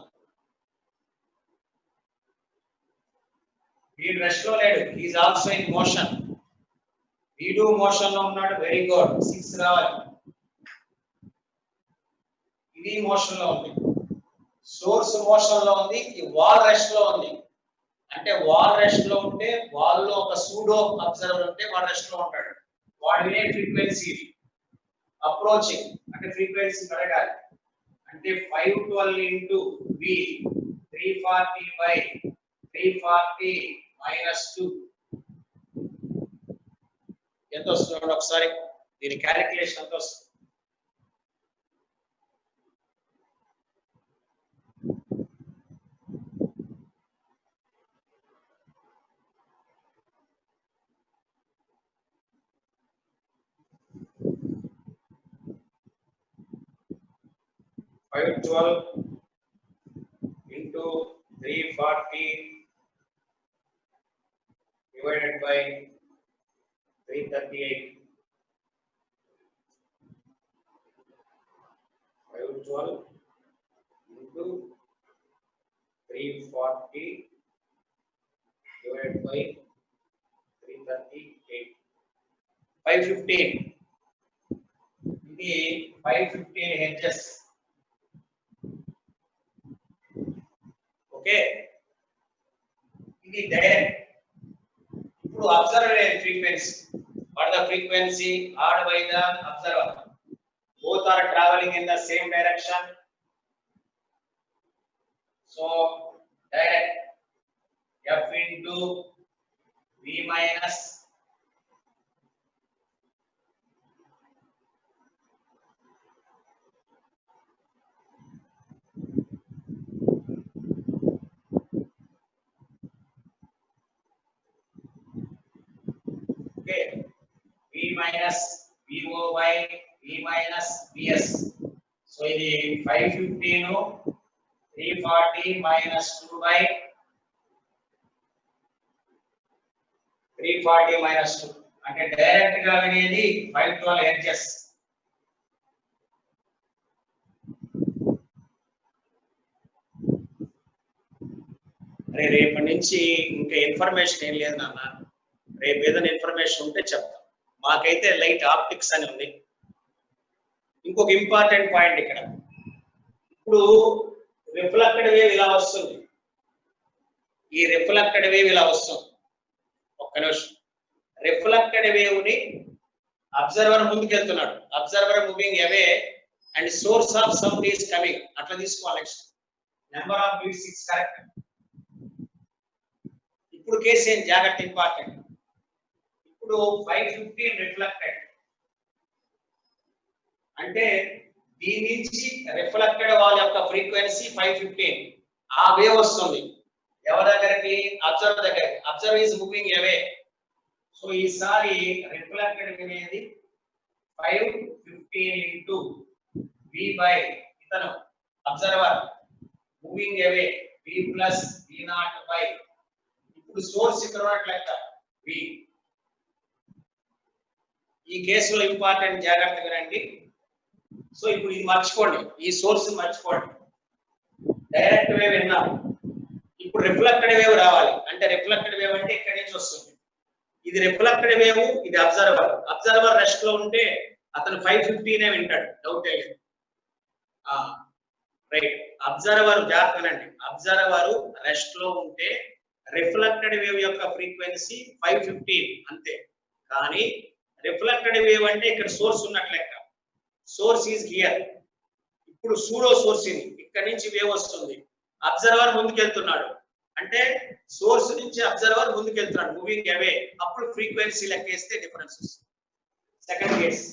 వీడు రెస్ట్ లో లేడు, he is also in motion. V2 motion లో ఉన్నాడు, వెరీ గుడ్, 6 రావాలి. ఇది మోషన్ లో ఉంది, సోర్స్ మోషన్ లో ఉంది, ఈ వాల్ రెస్ట్ లో ఉంది. అంటే వాల్ రెస్ట్ లో ఉంటే వాల్ లో ఒక సూడో అబ్జర్వర్ ఉంటే వాడు రెస్ట్ లో ఉంటాడు. వాడినే ఫ్రీక్వెన్సీ అప్రోచింగ్ అంటే ఫ్రీక్వెన్సీ పెరగాలి. అంటే 512 into V 340 by 340 minus 2 ఎంత వస్తుంది ఒకసారి దీని క్యాలిక్యులేషన్ ఎంత వస్తుంది? $512 into 340 divided by 338. 512 into 340 divided by 338. 515. ఇది 515 hertz. ఓకే, ఇది డైరెక్ట్. ఇప్పుడు observer frequency, what the frequency heard by the observer, both are traveling in the same direction, so direct F into V minus okay, V minus VO by V minus VS. So ఇది 515 340 minus 2 by 340 minus 2 అంటే డైరెక్ట్ గా అనేది 512 hertz. అరే రేపటి నుంచి ఇంకా ఇన్ఫర్మేషన్ ఏం లేదు నాన్న, రేపు ఏదైనా ఇన్ఫర్మేషన్ ఉంటే చెప్తాం. మాకైతే లైట్ ఆప్టిక్స్ అని ఉంది. ఇంకొక ఇంపార్టెంట్ పాయింట్ ఇక్కడ, ఇప్పుడు రిఫ్లెక్టెడ్ వేవ్ ఇలా వస్తుంది, ఈ రిఫ్లెక్టెడ్ వేవ్ ఇలా వస్తుంది. ఒక్క నిమిషం, రిఫ్లెక్టెడ్ వేవ్ ని అబ్జర్వర్ ముందుకెళ్తున్నాడు, observer moving away and source of sound is coming, అట్లా తీసుకోవాలి. Next number of beats 6 correct. ఇప్పుడు కేసు ఏం జాగ్రత్త ఇంపార్టెంట్. ఇప్పుడు 515 రిఫ్లెక్టెడ్ అంటే దీని నుంచి రిఫ్లెక్టెడ్ వాళ్ళ యొక్క ఫ్రీక్వెన్సీ 515, ఆ వేవ్ వస్తుంది ఎవరి దగ్గరికి? అబ్జర్వర్ దగ్గరికి. Observer is moving away, so ఈసారి రిఫ్లెక్టెడ్ అనేది 515 into V by ఇతను observer moving away V plus V0 by ఇప్పుడు సోర్స్ ఇక్కడ ఉన్నట్టు లెక్క V. ఈ కేసులో ఇంపార్టెంట్ జాగ్రత్తగా రండి. సో ఇప్పుడు ఇది మర్చిపోండి, ఈ సోర్స్ మర్చిపోండి, డైరెక్ట్ వేవ్ విన్నాం. ఇప్పుడు రిఫ్లెక్టెడ్ వేవ్ రావాలి. అంటే రిఫ్లెక్టెడ్ వేవ్ అంటే ఇక్కడి నుంచి వస్తుంది, ఇది రిఫ్లెక్టెడ్ వేవ్, ఇది అబ్జర్వర్. అబ్జర్వర్ రెస్ట్ లో ఉంటే అతను 515 వింటాడు, డౌట్ లేదు. రైట్, అబ్జర్వర్ జాగ్రత్తనండి, అబ్జర్వర్ రెస్ట్ లో ఉంటే రిఫ్లెక్టెడ్ వేవ్ యొక్క ఫ్రీక్వెన్సీ 515 అంతే. కానీ రిఫ్లెక్టెడ్ వేవ్ అంటే ఇక్కడ సోర్స్ ఉన్నట్లు లెక్క, సోర్స్ ఈజ్ హియర్. ఇప్పుడు సూడో సోర్స్ ఇక్కడ నుంచి వేవ్ వస్తుంది, అబ్జర్వర్ ముందుకెళ్తున్నాడు, అంటే సోర్స్ నుంచి అబ్జర్వర్ ముందుకెళ్తున్నాడు మూవింగ్ అవే, అప్పుడు ఫ్రీక్వెన్సీ లెక్కేస్తే డిఫరెన్స్ వస్తుంది. సెకండ్ కేస్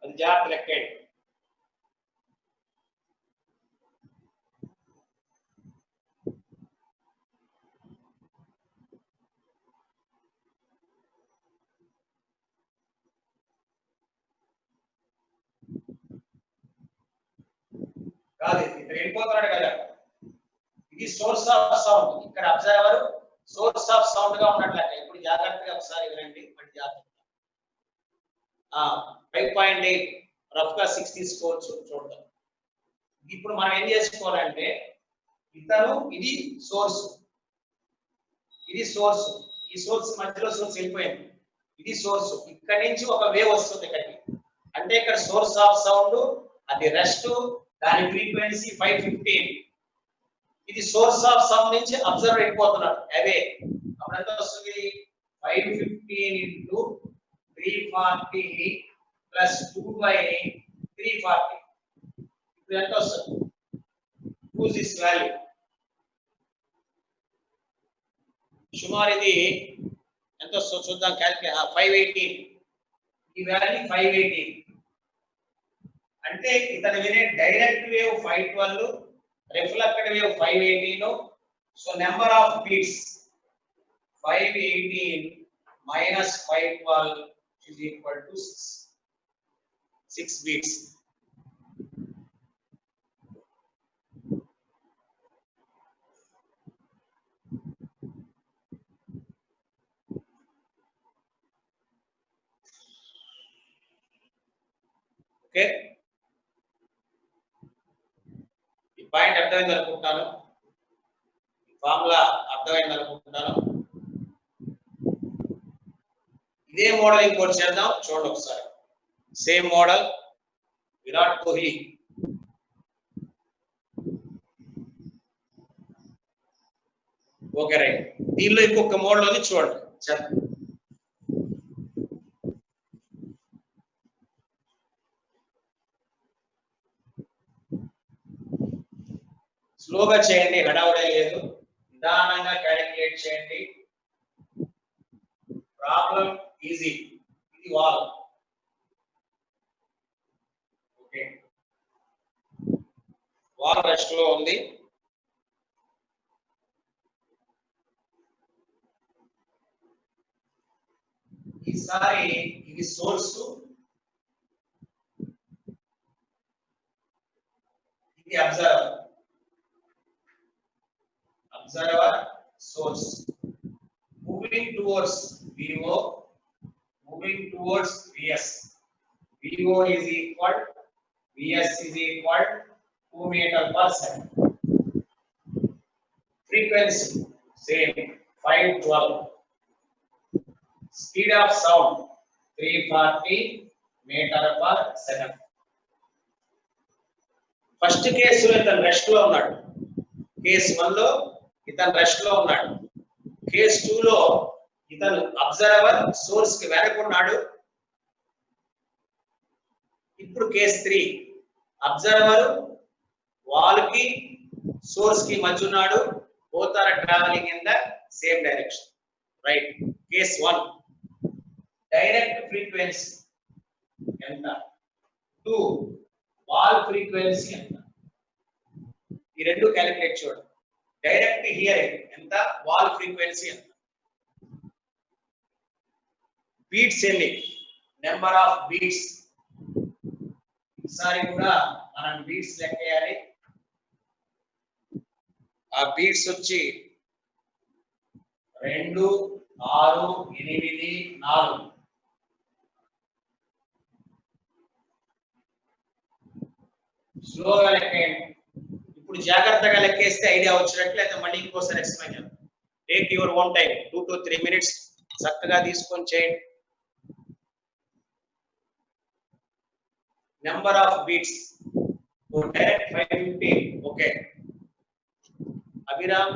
అది జాగ్రత్త లెక్కేయండి. కాదు ఇక్కడ వెళ్ళిపోతున్నాడు కదా, ఇది సోర్స్ ఆఫ్ సౌండ్, ఇక్కడ అబ్జర్వర్ సోర్స్ ఆఫ్ సౌండ్ గా ఉన్నట్లయితే ఇప్పుడు జాగ్రత్తగా ఒకసారి వినండి, మళ్ళీ జాగ్రత్త. 5.8 రఫ్ గా 6 తీసుకోవచ్చు చూద్దాం. ఇప్పుడు మనం ఏం చేసుకోవాలంటే ఇతను ఇది సోర్స్, ఇది సోర్స్, ఈ సోర్స్ మధ్యలో సోర్స్ వెళ్ళిపోయింది, ఇది సోర్స్, ఇక్కడ నుంచి ఒక వేవ్ వస్తుంది ఇక్కడికి, అంటే ఇక్కడ సోర్స్ ఆఫ్ సౌండ్ అది రెస్ట్, దాని ఫ్రీక్వెన్సీ 515, ఇది సోర్స్ ఆఫ్ సౌండ్ నుంచి అబ్జర్వర్ అయిపోతున్నాడు అవే, అప్పుడు ఎంత వస్తుంది 515 into 340 plus 2/340, ఇప్పుడు ఎంత వస్తుంది, choose this value. సుమారు ఇది ఎంత వస్తుందో చూద్దాం, క్యాల్కులేట్ 518, ఈ వాల్యూ 518, అంటే ఇతను వినే direct wave 512, reflected wave 518, so number of beats 518 minus 512 is equal to 6 beats. Okay, ఈ పాయింట్ అర్థమైంది అనుకుంటాను, ఫార్ములా అర్థమైంది అనుకుంటాను. ఇదే మోడల్ ఇంకోటి చేద్దాం, చూడండి ఒకసారి. Same model, Virat Kohli. Okay right, దీనిలో ఇంకొక మోడల్ ఉంది చూడండి, చేద్దాం. స్లోగా చేయండి, హడావుడే లేదు, నిదానంగా క్యాలిక్యులేట్ చేయండి. ప్రాబ్లం ఈజీ, ఇది వాల్. ఓకే, వాల్ రెస్ట్ లో ఉంది. ఈసారి ఇది సోర్స్, ఇది observer, observer source moving towards VO, moving towards VS. VO is equal, VS is equal 2 meter per second. Frequency same 512. Speed of sound 340 meter per second. First కేసులో ఇతను రెస్ట్ లో ఉన్నాడు, కేసు 1 లో ఇతను రెస్ట్ లో ఉన్నాడు, కేస్ 2 లో ఇతను అబ్జర్వర్ సోర్స్ కి వెనకున్నాడు. ఇప్పుడు కేస్ 3 అబ్జర్వర్ వాల్ కి సోర్స్ కి మధ్య ఉన్నాడు, both are travelling in the same direction, right. Case 1 direct frequency ఎంత, 2 వాల్ ఫ్రీక్వెన్సీ ఎంత, ఈ రెండు క్యాలిక్యులేట్ చూడండి. డైరెక్ట్ హియరింగ్ ఎంత, వాల్ ఫ్రీక్వెన్సీ ఎంత, బీట్స్ ఎన్ని, నెంబర్ ఆఫ్ బీట్స్. ఈసారి కూడా మనం బీట్స్ లెక్కేయాలి. ఆ బీట్స్ వచ్చి 2 6 8 4. స్లోగా లెక్కేయండి. ఇప్పుడు జాగ్రత్తగా లెక్కేస్తే ఐడియా వచ్చినట్లు, అయితే మళ్ళీ ఇంకోసారి ఎక్స్ప్లెయిన్ చేద్దాం. Take your own time, 2 to 3 minutes చక్కగా తీసుకొని చేయండి. Number of beats direct 515. Okay, Abhiram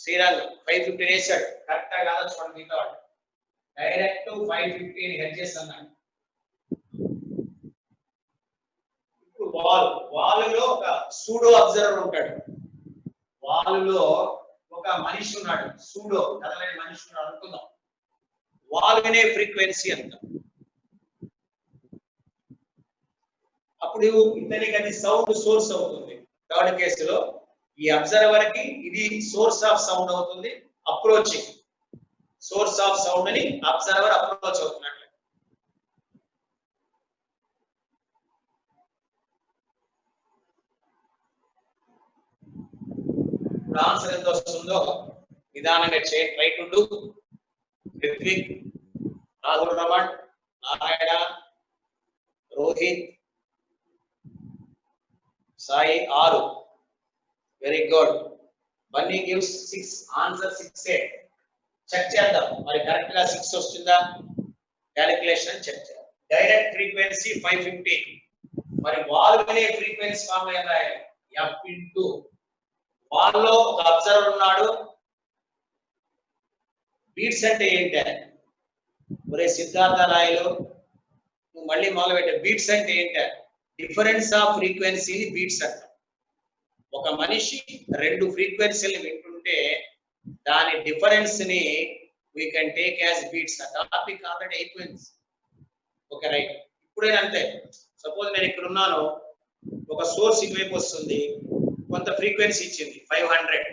Srirang 515 వేసాడు, కరెక్టా కాదా చూడండి. మిగతా డైరెక్ట్ 515 హెడ్జెస్ అన్నాడు. ఇప్పుడు వాల్ లో ఒక సూడో అబ్జర్వర్ ఉంటాడు, వాల్ లో ఒక మనిషి ఉన్నాడు, సూడో కదలని మనిషి ఉన్నాడు అనుకుందాం. వాల్ వినే ఫ్రీక్వెన్సీ ఎంత, అప్పుడు ఇతనికి అది సౌండ్ సోర్స్ అవుతుంది. థర్డ్ కేసులో ఈ అబ్జర్వర్ కి ఇది సోర్స్ ఆఫ్ సౌండ్ అవుతుంది, అప్రోచింగ్ సోర్స్ ఆఫ్ సౌండ్ అని అబ్జర్వర్ అప్రోచ్ అవుతున్నట్లు. ఇప్పుడు ఆన్సర్ ఎంత వస్తుందో నిదానంగా చేయండి. Try to do. Ritvik, Rahul Raman, Narayana, Rohit, Sai 6. Very good. Bunny gives 6. Answer 6. Check చేద్దాం మరి కరెక్ట్ గా 6 వస్తుందా క్యాలిక్యులేషన్ చెక్ చేద్దాం. Direct frequency 550. మరి వాల్ వినే ఫ్రీక్వెన్సీ ఫార్ములా ఏం రాయాలి? f ఇంటూ వాల్ లో ఒక అబ్జర్వర్ ఉన్నాడు. బీట్స్ అంటే ఏంటి? ఒరే సిద్ధార్థ రాయలు నువ్వు మళ్ళీ మొదలు పెట్టే. బీట్స్ అంటే ఏంటి? డిఫరెన్స్ ఆఫ్ ఫ్రీక్వెన్సీని బీట్స్ అంట. ఒక మనిషి రెండు ఫ్రీక్వెన్సీలు వింటుంటే దాని డిఫరెన్స్ ని we can take as beats. Topic already అయిపోయింది. Okay right. ఇప్పుడే అంతే. సపోజ్ నేను ఇక్కడ ఉన్నాను, ఒక సోర్స్ ఇటువైపు వస్తుంది, కొంత ఫ్రీక్వెన్సీ ఇచ్చింది 500,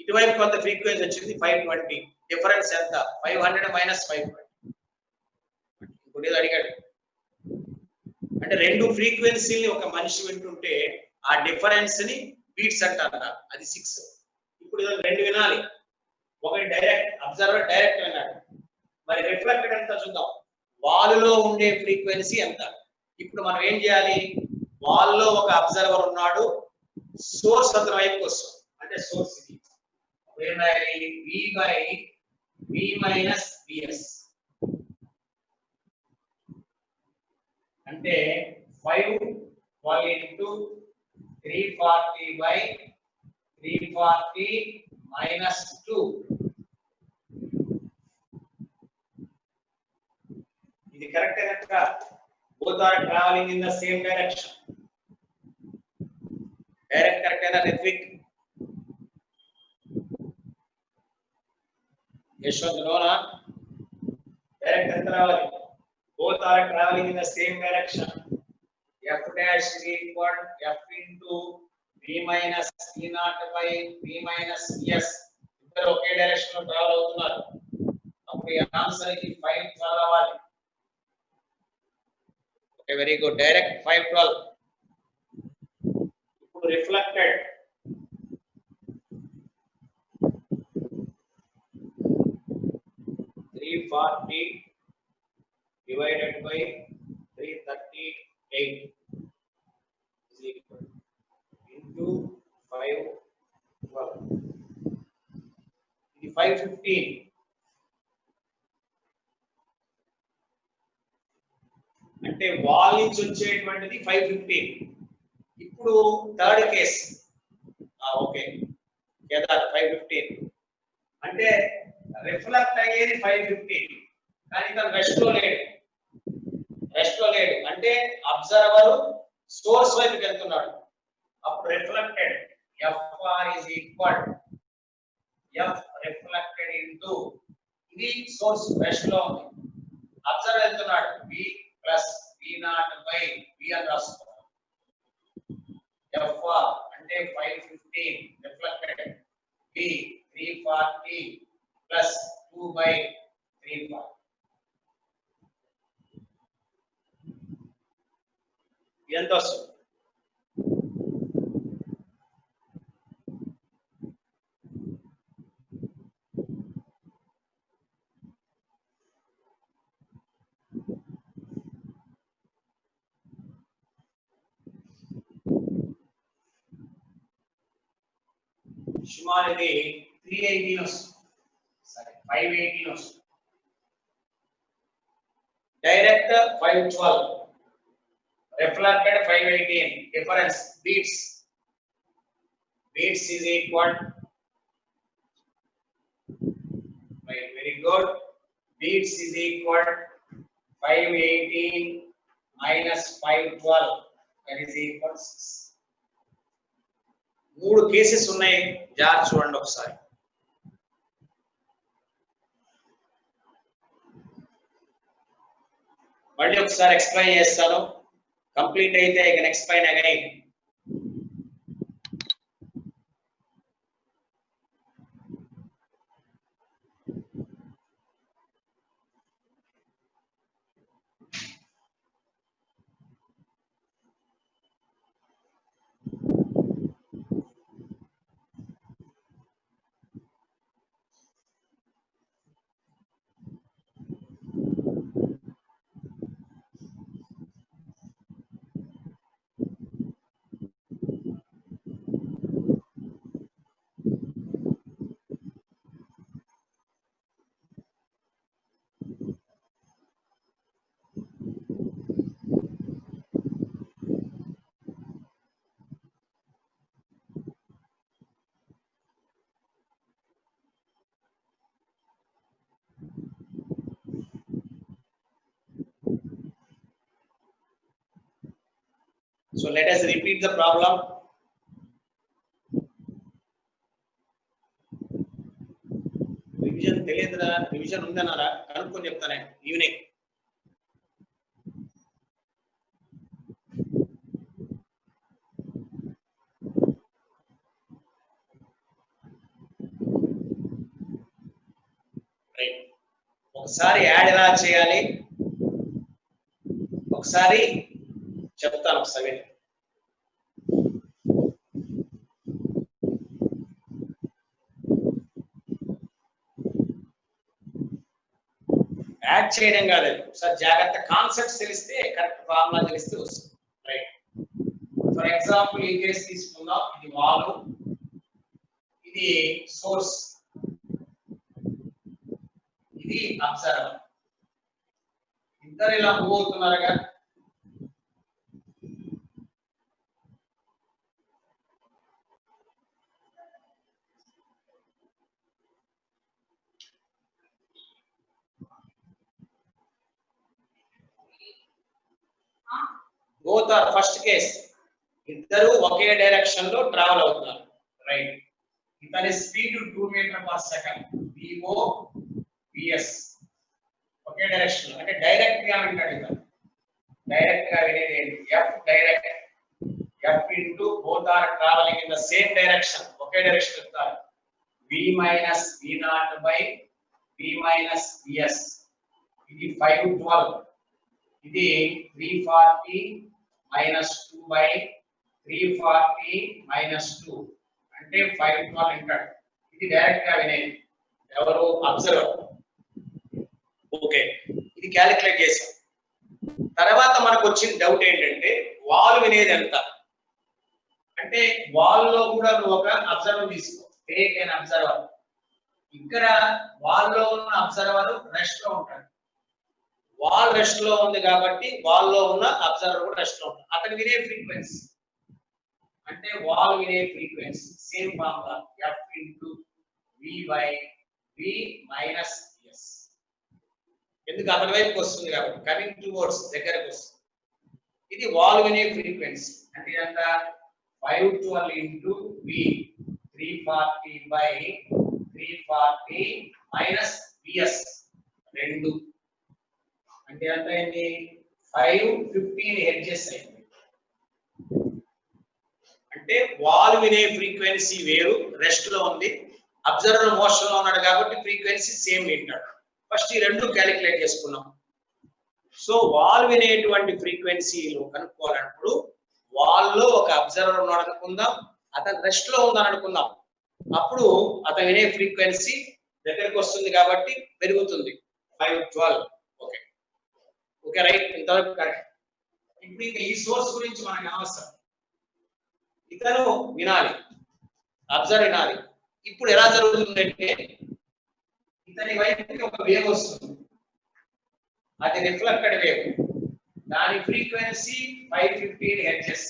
ఇటువైపు కొంత ఫ్రీక్వెన్సీ వచ్చింది 520. డిఫరెన్స్ ఎంత? 500 మైనస్ 520. ఇప్పుడు ఇది అడిగాడు. అంటే రెండు ఫ్రీక్వెన్సీని ఒక మనిషి వింటుంటే ఆ డిఫరెన్స్ ని బీట్స్ అంటారు. అది 6. ఇప్పుడు ఇది రెండు వినాలి. ఒకటి డైరెక్ట్ అబ్జర్వర్ డైరెక్ట్ విన్నాడు, మరి రిఫ్లెక్టెడ్ ఎంత చూద్దాం. వాల్లో ఉండే ఫ్రీక్వెన్సీ ఎంత? ఇప్పుడు మనం ఏం చేయాలి? వాల్లో ఒక అబ్జర్వర్ ఉన్నాడు, సోర్స్ అతని వైపుకి వస్తుంది, అంటే సోర్స్ ఇది. ఏం రాయాలి? V by V minus Vs అంటే 5 ఇంటూ 340 బై 340 minus 2. ఇది కరెక్ట్ అయినట్టుగా both are traveling in the same direction. Direct correct అయినా రిత్విక్? యశ్వంత్ నోనా? డైరెక్ట్ ఎంత రావాలి? both are traveling in the same direction. f dash is equal f into V minus V naught by V minus Vs. ఇద్దరు ఒకే డైరెక్షన్ లో ట్రావెల్ అవుతున్నారు. అప్పుడు ఈ ఆన్సర్ కి 512 రావాలి. Okay very good. డైరెక్ట్ 512. ఇప్పుడు reflected (340) divided by 338 is equal into 512. ఇది 515. అంటే వాల్ నుంచి వచ్చేటువంటిది 515. ఇప్పుడు థర్డ్ కేస్. ఓకే కేదార్ 515 అంటే రిఫ్లెక్ట్ అయ్యేది 515, కానీ తను రెస్ట్ లో లేడు. అంటే అబ్జర్వర్ సోర్స్ వైపుకి వెళ్తున్నాడు. అప్పుడు reflected FR is equal F reflected into ఇది సోర్స్ రెస్ట్ లో ఉంది, అబ్జర్వర్ వెళ్తున్నాడు. V plus V not by V అని రాసుకోవాలి. FR అంటే 515 రిఫ్లెక్టెడ్, V 340 ప్లస్ 2 బై 340. ఎంత వస్తుంది? సుమారు ఇది 318 వస్తుంది. సరే 518 వస్తుంది. Direct 512, reflected 518. Difference beats is equal. Very good. Beats is equal 518 minus 512, that is equal 6. మూడు కేసెస్ ఉన్నాయి, జాగ్రత్త చూడండి ఒకసారి. మళ్ళీ ఒకసారి ఎక్స్ప్లెయిన్ చేస్తాను. కంప్లీట్ అయితే I can explain again. So let us repeat the problem. Revision తెలియదురా, రివిజన్ ఉందన్నారా కనుక్కొని చెప్తానే ఈవినింగ్. రైట్, ఒకసారి యాడ్ ఎలా చేయాలి ఒకసారి చెప్తాను ఒకసారి. యాడ్ చేయడం కాదు, ఒకసారి జాగ్రత్త కాన్సెప్ట్స్ తెలిస్తే కరెక్ట్ ఫార్ములా తెలిస్తే వస్తుంది. రైట్, ఫర్ ఎగ్జాంపుల్ ఈ కేసు తీసుకుందాం. ఇది వాలు, ఇది సోర్స్, ఇది అబ్జర్వర్. ఇద్దరు ఇలా మూవ్ అవుతున్నారుగా. both are first case, ఇద్దరు ఒకే డైరెక్షన్ లో ట్రావెల్ అవుతున్నారు. రైట్, ఇతని speed 2 metre per second, VO VS ఒకే డైరెక్షన్ లో, అంటే డైరెక్ట్ గా వింటాడు. ఇతను డైరెక్ట్ గా వినేది ఏంటి? F direct, F into both are traveling in the same direction, okay direction వెళ్తారు. V minus V naught by V minus VS. ఇది 512, ఇది 340 minus 2 by 340 minus 2 అంటే 512 అంటాడు. ఇది డైరెక్ట్ గా వినేది ఎవరు? అబ్జర్వర్. ఓకే, ఇది క్యాలిక్యులేట్ చేసాం. తర్వాత మనకు వచ్చిన డౌట్ ఏంటంటే వాల్ వినేది ఎంత అంటే, వాల్ లో కూడా నువ్వు ఒక అబ్జర్వర్ తీసుకో, టేక్ ఎన్ అబ్జర్వర్. ఇక్కడ వాల్ లో ఉన్న అబ్జర్వర్ రెస్ట్ లో ఉంటాడు. వాల్ రెస్ట్ లో ఉంది కాబట్టి వాల్ లో ఉన్న అబ్జర్వర్ కూడా రెస్ట్ లో ఉంటాడు. అతను వినే ఫ్రీక్వెన్సీ అంటే వాల్ వినే frequency same formula, F into V by V minus S. ఎందుకు అతని వైపుకి వస్తుంది కాబట్టి, కమింగ్ టువర్డ్స్ దగ్గరకు వస్తుంది. ఇది వాల్ వినే ఫ్రీక్వెన్సీ అంటే ఎంత? 512 into V 340 by 340 minus VS 2 అంటే ఎంత అయింది? 515 హెర్ట్జ్ అయింది. అంటే వాల్ వినే ఫ్రీక్వెన్సీ వేరు, రెస్ట్ లో ఉంది. అబ్జర్వర్ మోషన్ లో ఉన్నాడు కాబట్టి ఫ్రీక్వెన్సీ సేమ్ వింటాడు. ఫస్ట్ ఈ రెండు క్యాలిక్యులేట్ చేసుకున్నాం. సో వాల్ వినేటువంటి ఫ్రీక్వెన్సీలు కనుక్కోవాలన్నప్పుడు వాల్ లో ఒక అబ్జర్వర్ ఉన్నాడు అనుకుందాం, అతను రెస్ట్ లో ఉందని అనుకుందాం. అప్పుడు అతను వినే ఫ్రీక్వెన్సీ దగ్గరికి వస్తుంది కాబట్టి పెరుగుతుంది 512. ఓకే ఓకే రైట్, ఇంతవరకు కరెక్ట్. ఇప్పుడు ఇంకా ఈ సోర్స్ గురించి మనకు అవసరం. ఇతను వినాలి, అబ్జర్వ్ వినాలి. ఇప్పుడు ఎలా జరుగుతుందంటే ఇతని వైపుకి ఒక వేవ్ వస్తుంది, అది రిఫ్లెక్టెడ్ వేవ్. దాని ఫ్రీక్వెన్సీ 515 హెర్ట్జ్.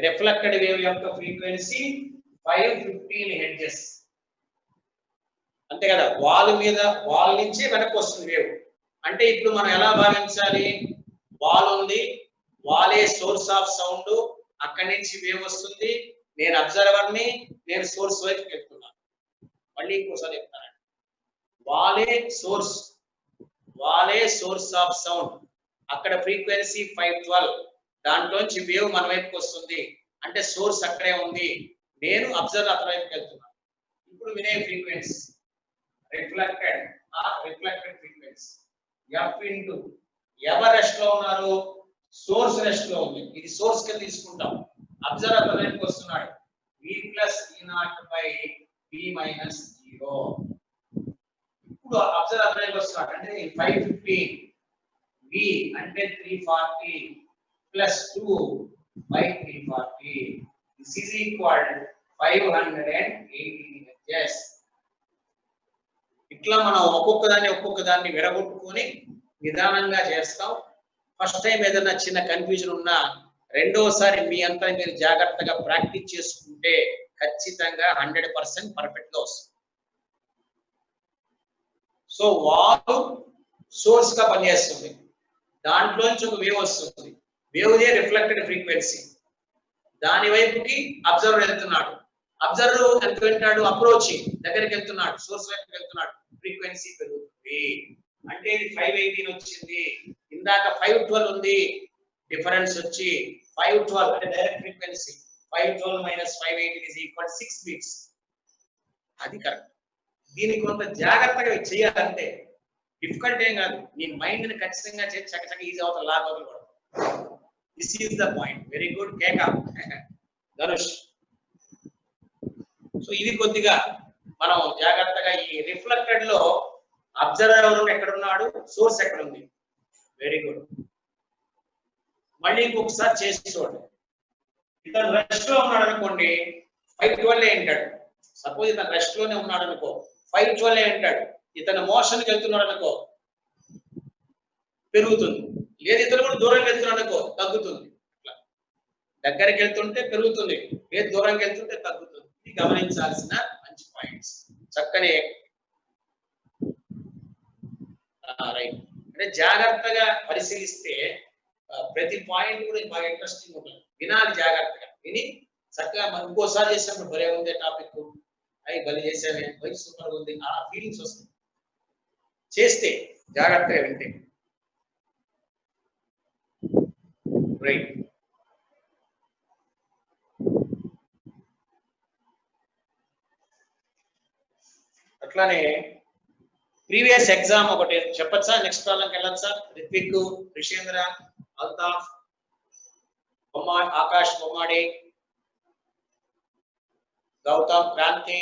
రిఫ్లెక్టెడ్ వేవ్ యొక్క ఫ్రీక్వెన్సీ 515 హెర్ట్జ్. అంతే కదా, వాల్ మీద, వాల్ నుంచి వెనక్కి వస్తుంది వేవ్. అంటే ఇప్పుడు మనం ఎలా భావించాలి? వాల్ ఉంది, వాలే సోర్స్ ఆఫ్ సౌండ్, అక్కడి నుంచి వేవ్ వస్తుంది. నేను అబ్జర్వర్ ని, నేను సోర్స్ వైపుకి వెళ్తున్నాను. మళ్ళీ ఇంకోసారి చెప్తానండి, వాలే సోర్స్, వాలే సోర్స్ ఆఫ్ సౌండ్, అక్కడ ఫ్రీక్వెన్సీ 512, దాంట్లోంచి వేవ్ మన వైపుకి వస్తుంది. అంటే సోర్స్ అక్కడే ఉంది, నేను అబ్జర్వర్ అతని వైపుకి వెళ్తున్నాను. ఇప్పుడు వినే frequency reflected frequency F into ఎవరు రెస్ట్ లో ఉన్నారు? సోర్స్ రెస్ట్ లో ఉంది. ఇది సోర్స్ కింద తీసుకుంటాం. అబ్జర్వర్ అతని వైపుకి వస్తున్నాడు. V plus E naught by V minus 0. ఇప్పుడు అబ్జర్వర్ అతని వైపుకి వస్తున్నాడు అంటే 515 V అంటే 340 plus 2 by 340. This is equal to 518 hertz. ఇట్లా మనం ఒక్కొక్క దాన్ని విడగొట్టుకొని నిదానంగా చేస్తాం. ఫస్ట్ టైం ఏదైనా చిన్న కన్ఫ్యూజన్ ఉన్నా రెండోసారి మీ అంతా మీరు జాగ్రత్తగా ప్రాక్టీస్ చేసుకుంటే ఖచ్చితంగా 100% పర్ఫెక్ట్ గా వస్తుంది. సో వాల్ సోర్స్ గా పనిచేస్తుంది, దాంట్లోంచి ఒక వేవ్ వస్తుంది. వేవ్ దే రిఫ్లెక్టెడ్ ఫ్రీక్వెన్సీ, దాని వైపుకి అబ్జర్వర్ వెళ్తున్నాడు. అబ్జర్వర్ ఎంత వెళ్తున్నాడు? అప్రోచింగ్, దగ్గరికి వెళ్తున్నాడు, సోర్స్ వైపుకి వెళ్తున్నాడు, ఫ్రీక్వెన్సీ పెరుగుతుంది. అంటే ఇది 518 వచ్చింది, ఇందాక 512 ఉంది. డిఫరెన్స్ వచ్చి 512 అంటే direct frequency. 512 minus 518 is equal to 6 beats. అది కరెక్ట్. దీనికి కొంత జాగ్రత్తగా చేయాలంటే డిఫికల్ట్ ఏం కాదు. నీ మైండ్ ని ఖచ్చితంగా చేసి చక్కచక్క ఈజీ అవుతుంది, లాగ్ అవుతుంది. This is the point. Very good కేకా ధనుష్. సో ఇది కొద్దిగా మనం జాగ్రత్తగా ఈ రిఫ్లెక్టెడ్ లో అబ్జర్వర్ ఎక్కడ ఉన్నాడు, సోర్స్ ఎక్కడ ఉంది. Very good. మళ్ళీ ఇంకొకసారి చేసి చూడండి. ఇతను రెస్ట్ లో ఉన్నాడు అనుకోండి, 512 అంటాడు. సపోజ్ ఇతను రెస్ట్ లోనే ఉన్నాడు అనుకో, 512 అంటాడు. ఇతను మోషన్ కి వెళ్తున్నాడు అనుకో, పెరుగుతుంది. లేదు ఇతను కూడా దూరంగా వెళ్తున్నాడు అనుకో, తగ్గుతుంది. అట్లా దగ్గరికి వెళ్తుంటే పెరుగుతుంది, లేదు దూరంగా వెళ్తుంటే తగ్గుతుంది. ఇది గమనించాల్సిన మంచి పాయింట్స్. చక్కని రైట్. అంటే జాగ్రత్తగా పరిశీలిస్తే ప్రతి పాయింట్ కూడా బాగా ఇంట్రెస్టింగ్ ఉంటుంది. వినాలి జాగ్రత్తగా, విని చక్కగా ఇంకోసారి చేసినప్పుడు భలే ఉంది టాపిక్, అవి బలి చేసేవే, బలి సూపర్ ఉంది, ఆ ఫీలింగ్స్ వస్తాయి చేస్తే, జాగ్రత్తగా వింటే. రైట్. అట్లానే ప్రీవియస్ ఎగ్జామ్ ఒకటి చెప్పచ్చా? నెక్స్ట్ ప్రాబ్లంకి వెళ్ళొచ్చా? రిత్విక్, రిషేంద్ర, అల్తాఫ్, ఆకాష్, బొమ్మాడి, గౌతమ్, క్రాంతి.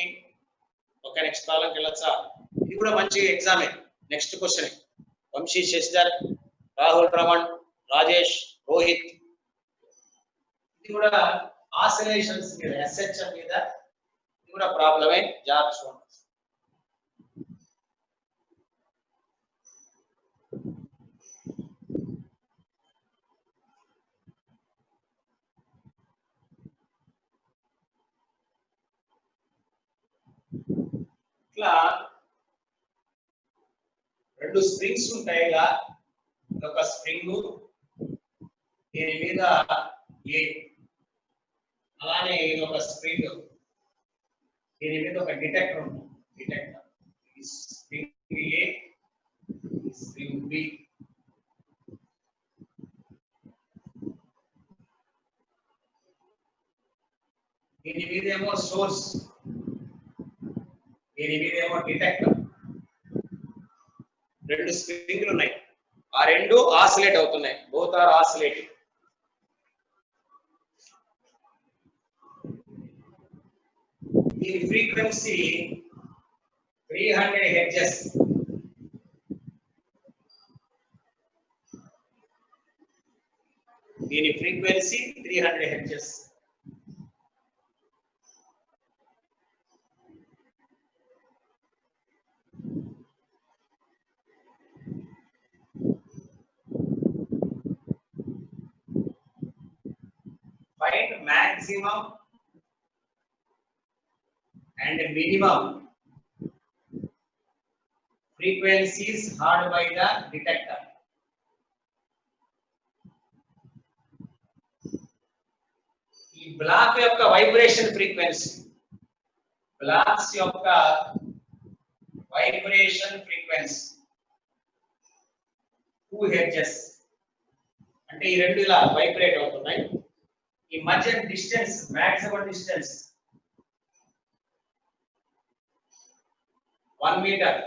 ఓకే, నెక్స్ట్ ప్రాబ్లంకి వెళ్ళొచ్చా? ఇది కూడా మంచి ఎగ్జామే. Next question Vamsi, Sasidhar, Rahul, Raman, Rajesh, Rohit. ఇది కూడా ఆసిలేషన్స్ మీద, ఎస్హెచ్ఎం మీద ఇది కూడా ప్రాబ్లమే. జాగ్రత్త. ఇట్లా రెండు స్ప్రింగ్స్ ఉంటాయి. ఇలా ఒక స్ప్రింగ్, దీని మీద ఏ, అలానే ఇది ఒక స్ప్రింగ్, దీని మీద ఒక డిటెక్టర్ ఉంటుంది. డిటెక్టర్, ఈ స్ప్రింగ్ ఏ, ఈ స్ప్రింగ్ బి. దీని మీద ఏమో సోర్స్, దీని మీద ఏమో డిటెక్టర్. రెండు స్ప్రింగ్లు ఉన్నాయి, ఆ రెండు ఆసిలేట్ అవుతున్నాయి. Both are oscillating. దీని ఫ్రీక్వెన్సీ 300 హెర్ట్జ్. దీని frequency 300 hertz. Find maximum and minimum frequencies heard by the detector. ఈ బ్లాక్ యొక్క వైబ్రేషన్ ఫ్రీక్వెన్సీ, బ్లాక్స్ యొక్క వైబ్రేషన్ ఫ్రీక్వెన్సీ 2 హెర్ట్జ్. అంటే ఈ రెండు ఇలా వైబ్రేట్ అవుతున్నాయి. ఈ మధ్య డిస్టెన్స్, మాక్సిమం డిస్టెన్స్ 1 మీటర్.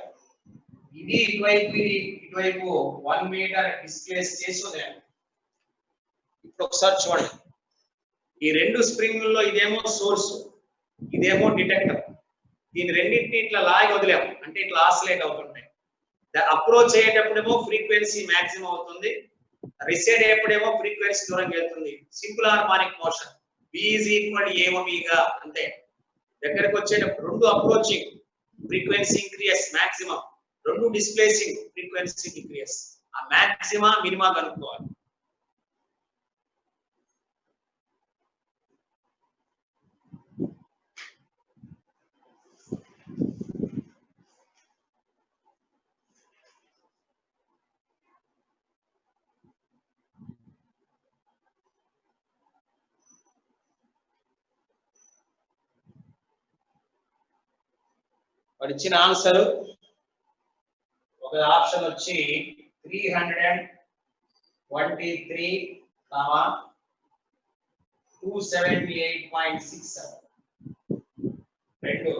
ఇది ఇటువైపు, ఇది ఇటువైపు 1 మీటర్ డిస్ప్లేస్ చేసి వదిలాను. ఇప్పుడు ఒకసారి చూడండి, ఈ రెండు స్ప్రింగ్ల్లో ఇదేమో సోర్స్, ఇదేమో డిటెక్టర్. దీని రెండింటిని ఇట్లా లాగి వదిలాము, అంటే ఇట్లా ఆసిలేట్ అవుతుంటాయి. అప్రోచ్ అయ్యేటప్పుడేమో ఫ్రీక్వెన్సీ మాక్సిమం అవుతుంది, రిసైడ్ అయ్యేప్పుడేమో ఫ్రీక్వెన్సీ దూరంగా వెళ్తుంది. Simple harmonic motion, B is equal to A-omega. అంతే. దగ్గరకు వచ్చేటప్పుడు రెండు అప్రోచింగ్, ఫ్రీక్వెన్సీ ఇంక్రీస్ మాక్సిమం, రెండు డిస్ప్లేసింగ్, ఫ్రీక్వెన్సీ డిక్రీస్. ఆ మాక్సిమా మినిమా కనుక్కోవాలి. వాడు ఇచ్చిన ఆన్సర్ ఒక ఆప్షన్ వచ్చి 323, 278.67, రెండు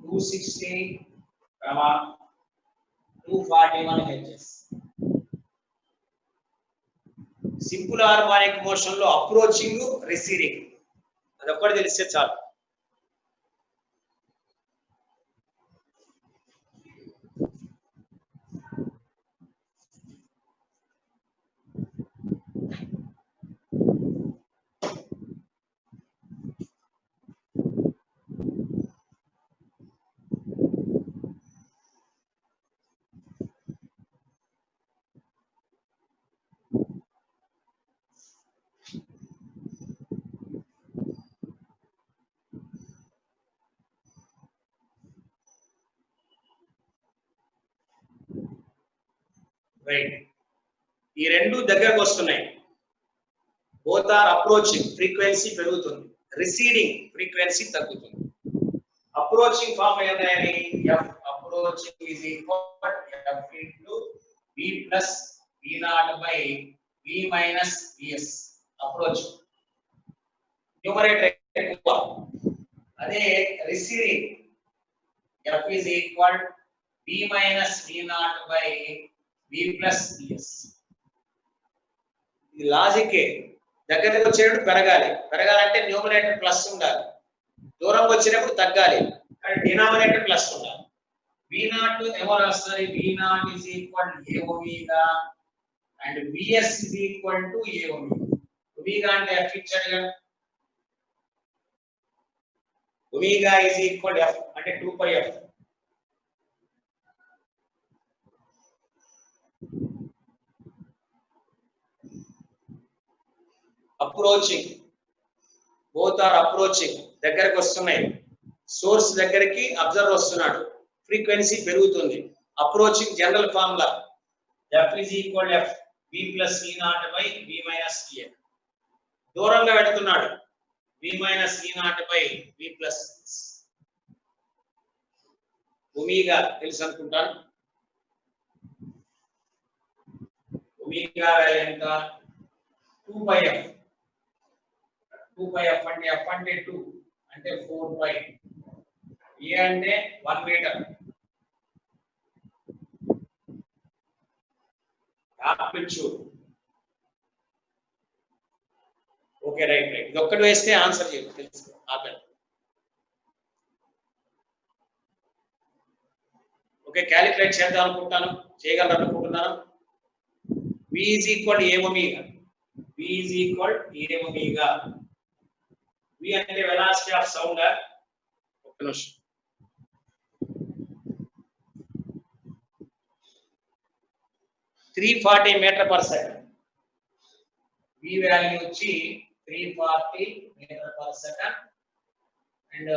260, 241 హెచ్ఎస్. సింపుల్ హార్మోనిక్ మోషన్ లో అప్రోచింగ్, రిసీడింగ్ అదొక్కటి తెలిస్తే చాలు. రైట్, ఈ రెండు దగ్గరకు వస్తున్నాయి. బోత్ ఆర్ అప్రోచింగ్, ఫ్రీక్వెన్సీ పెరుగుతుంది. రిసీడింగ్, ఫ్రీక్వెన్సీ తగ్గుతుంది. అప్రోచింగ్ ఫార్మ్ ఏంటంటే f approaching is equal f into v plus v naught by v minus vs. Approach numerator ఎక్కువ. అదే receding f is equal v minus v naught by v plus vs. ఇది లాజికే. దగ్గరకు వచ్చేటప్పుడు పెరగాలంటే న్యూమరేటర్ ప్లస్ ఉండాలి, దూరం వచ్చినప్పుడు తగ్గాలి, కానీ డినామినేటర్ ప్లస్ ఉండాలి. v0 ఎవరు వస్తుంది? v0 is equal to a omega and vs is equal to a omega. omega అంటే f ఇచ్చాడు కదా, omega is equal to f అంటే 2 pi f. Approaching, both are approaching, దగ్గరకు వస్తున్నాయి. సోర్స్ దగ్గరికి అబ్జర్వర్ వస్తున్నాడు, ఫ్రీక్వెన్సీ పెరుగుతుంది. Approaching general formula f is equal to f v plus v naught by v minus vn. దూరంగా వెళ్తున్నాడు, v minus v naught by v plus vs. Omega తెలుసు అనుకుంటాను. ఒమేగా వాల్యూ ఎంత? 2 pi f. 2 pi f అంటే f అంటే 2 అంటే 4 pi, a అంటే 1 మీటర్. ఆంప్లిట్యూడ్. Okay, right. ఇది ఒక్కటి వేస్తే ఆన్సర్ చేయదు, తెలుసు. ఆపేది. ఓకే, క్యాలిక్యులేట్ చేద్దాం అనుకుంటాను, చేయగలరు అనుకుంటున్నాను. v is equal to a omega. v is equal to a omega. v అంటే వెలాసిటీ ఆఫ్ సౌండ్. ఒక్క నిమిషం. (340 metre per second). v value వచ్చి 340 మీటర్ పర్ సెకండ్ అండ్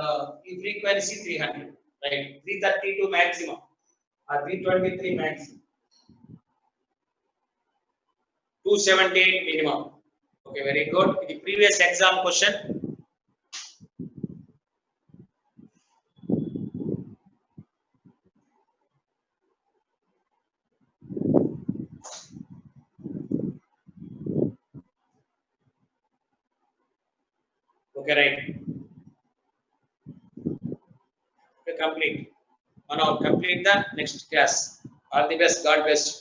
ఈ frequency 300. Right, 332 maximum or 323 maximum, 278 minimum. Okay, very good. The previous exam question. Okay, right. Okay, complete. Now complete the next class. All the best. God bless you.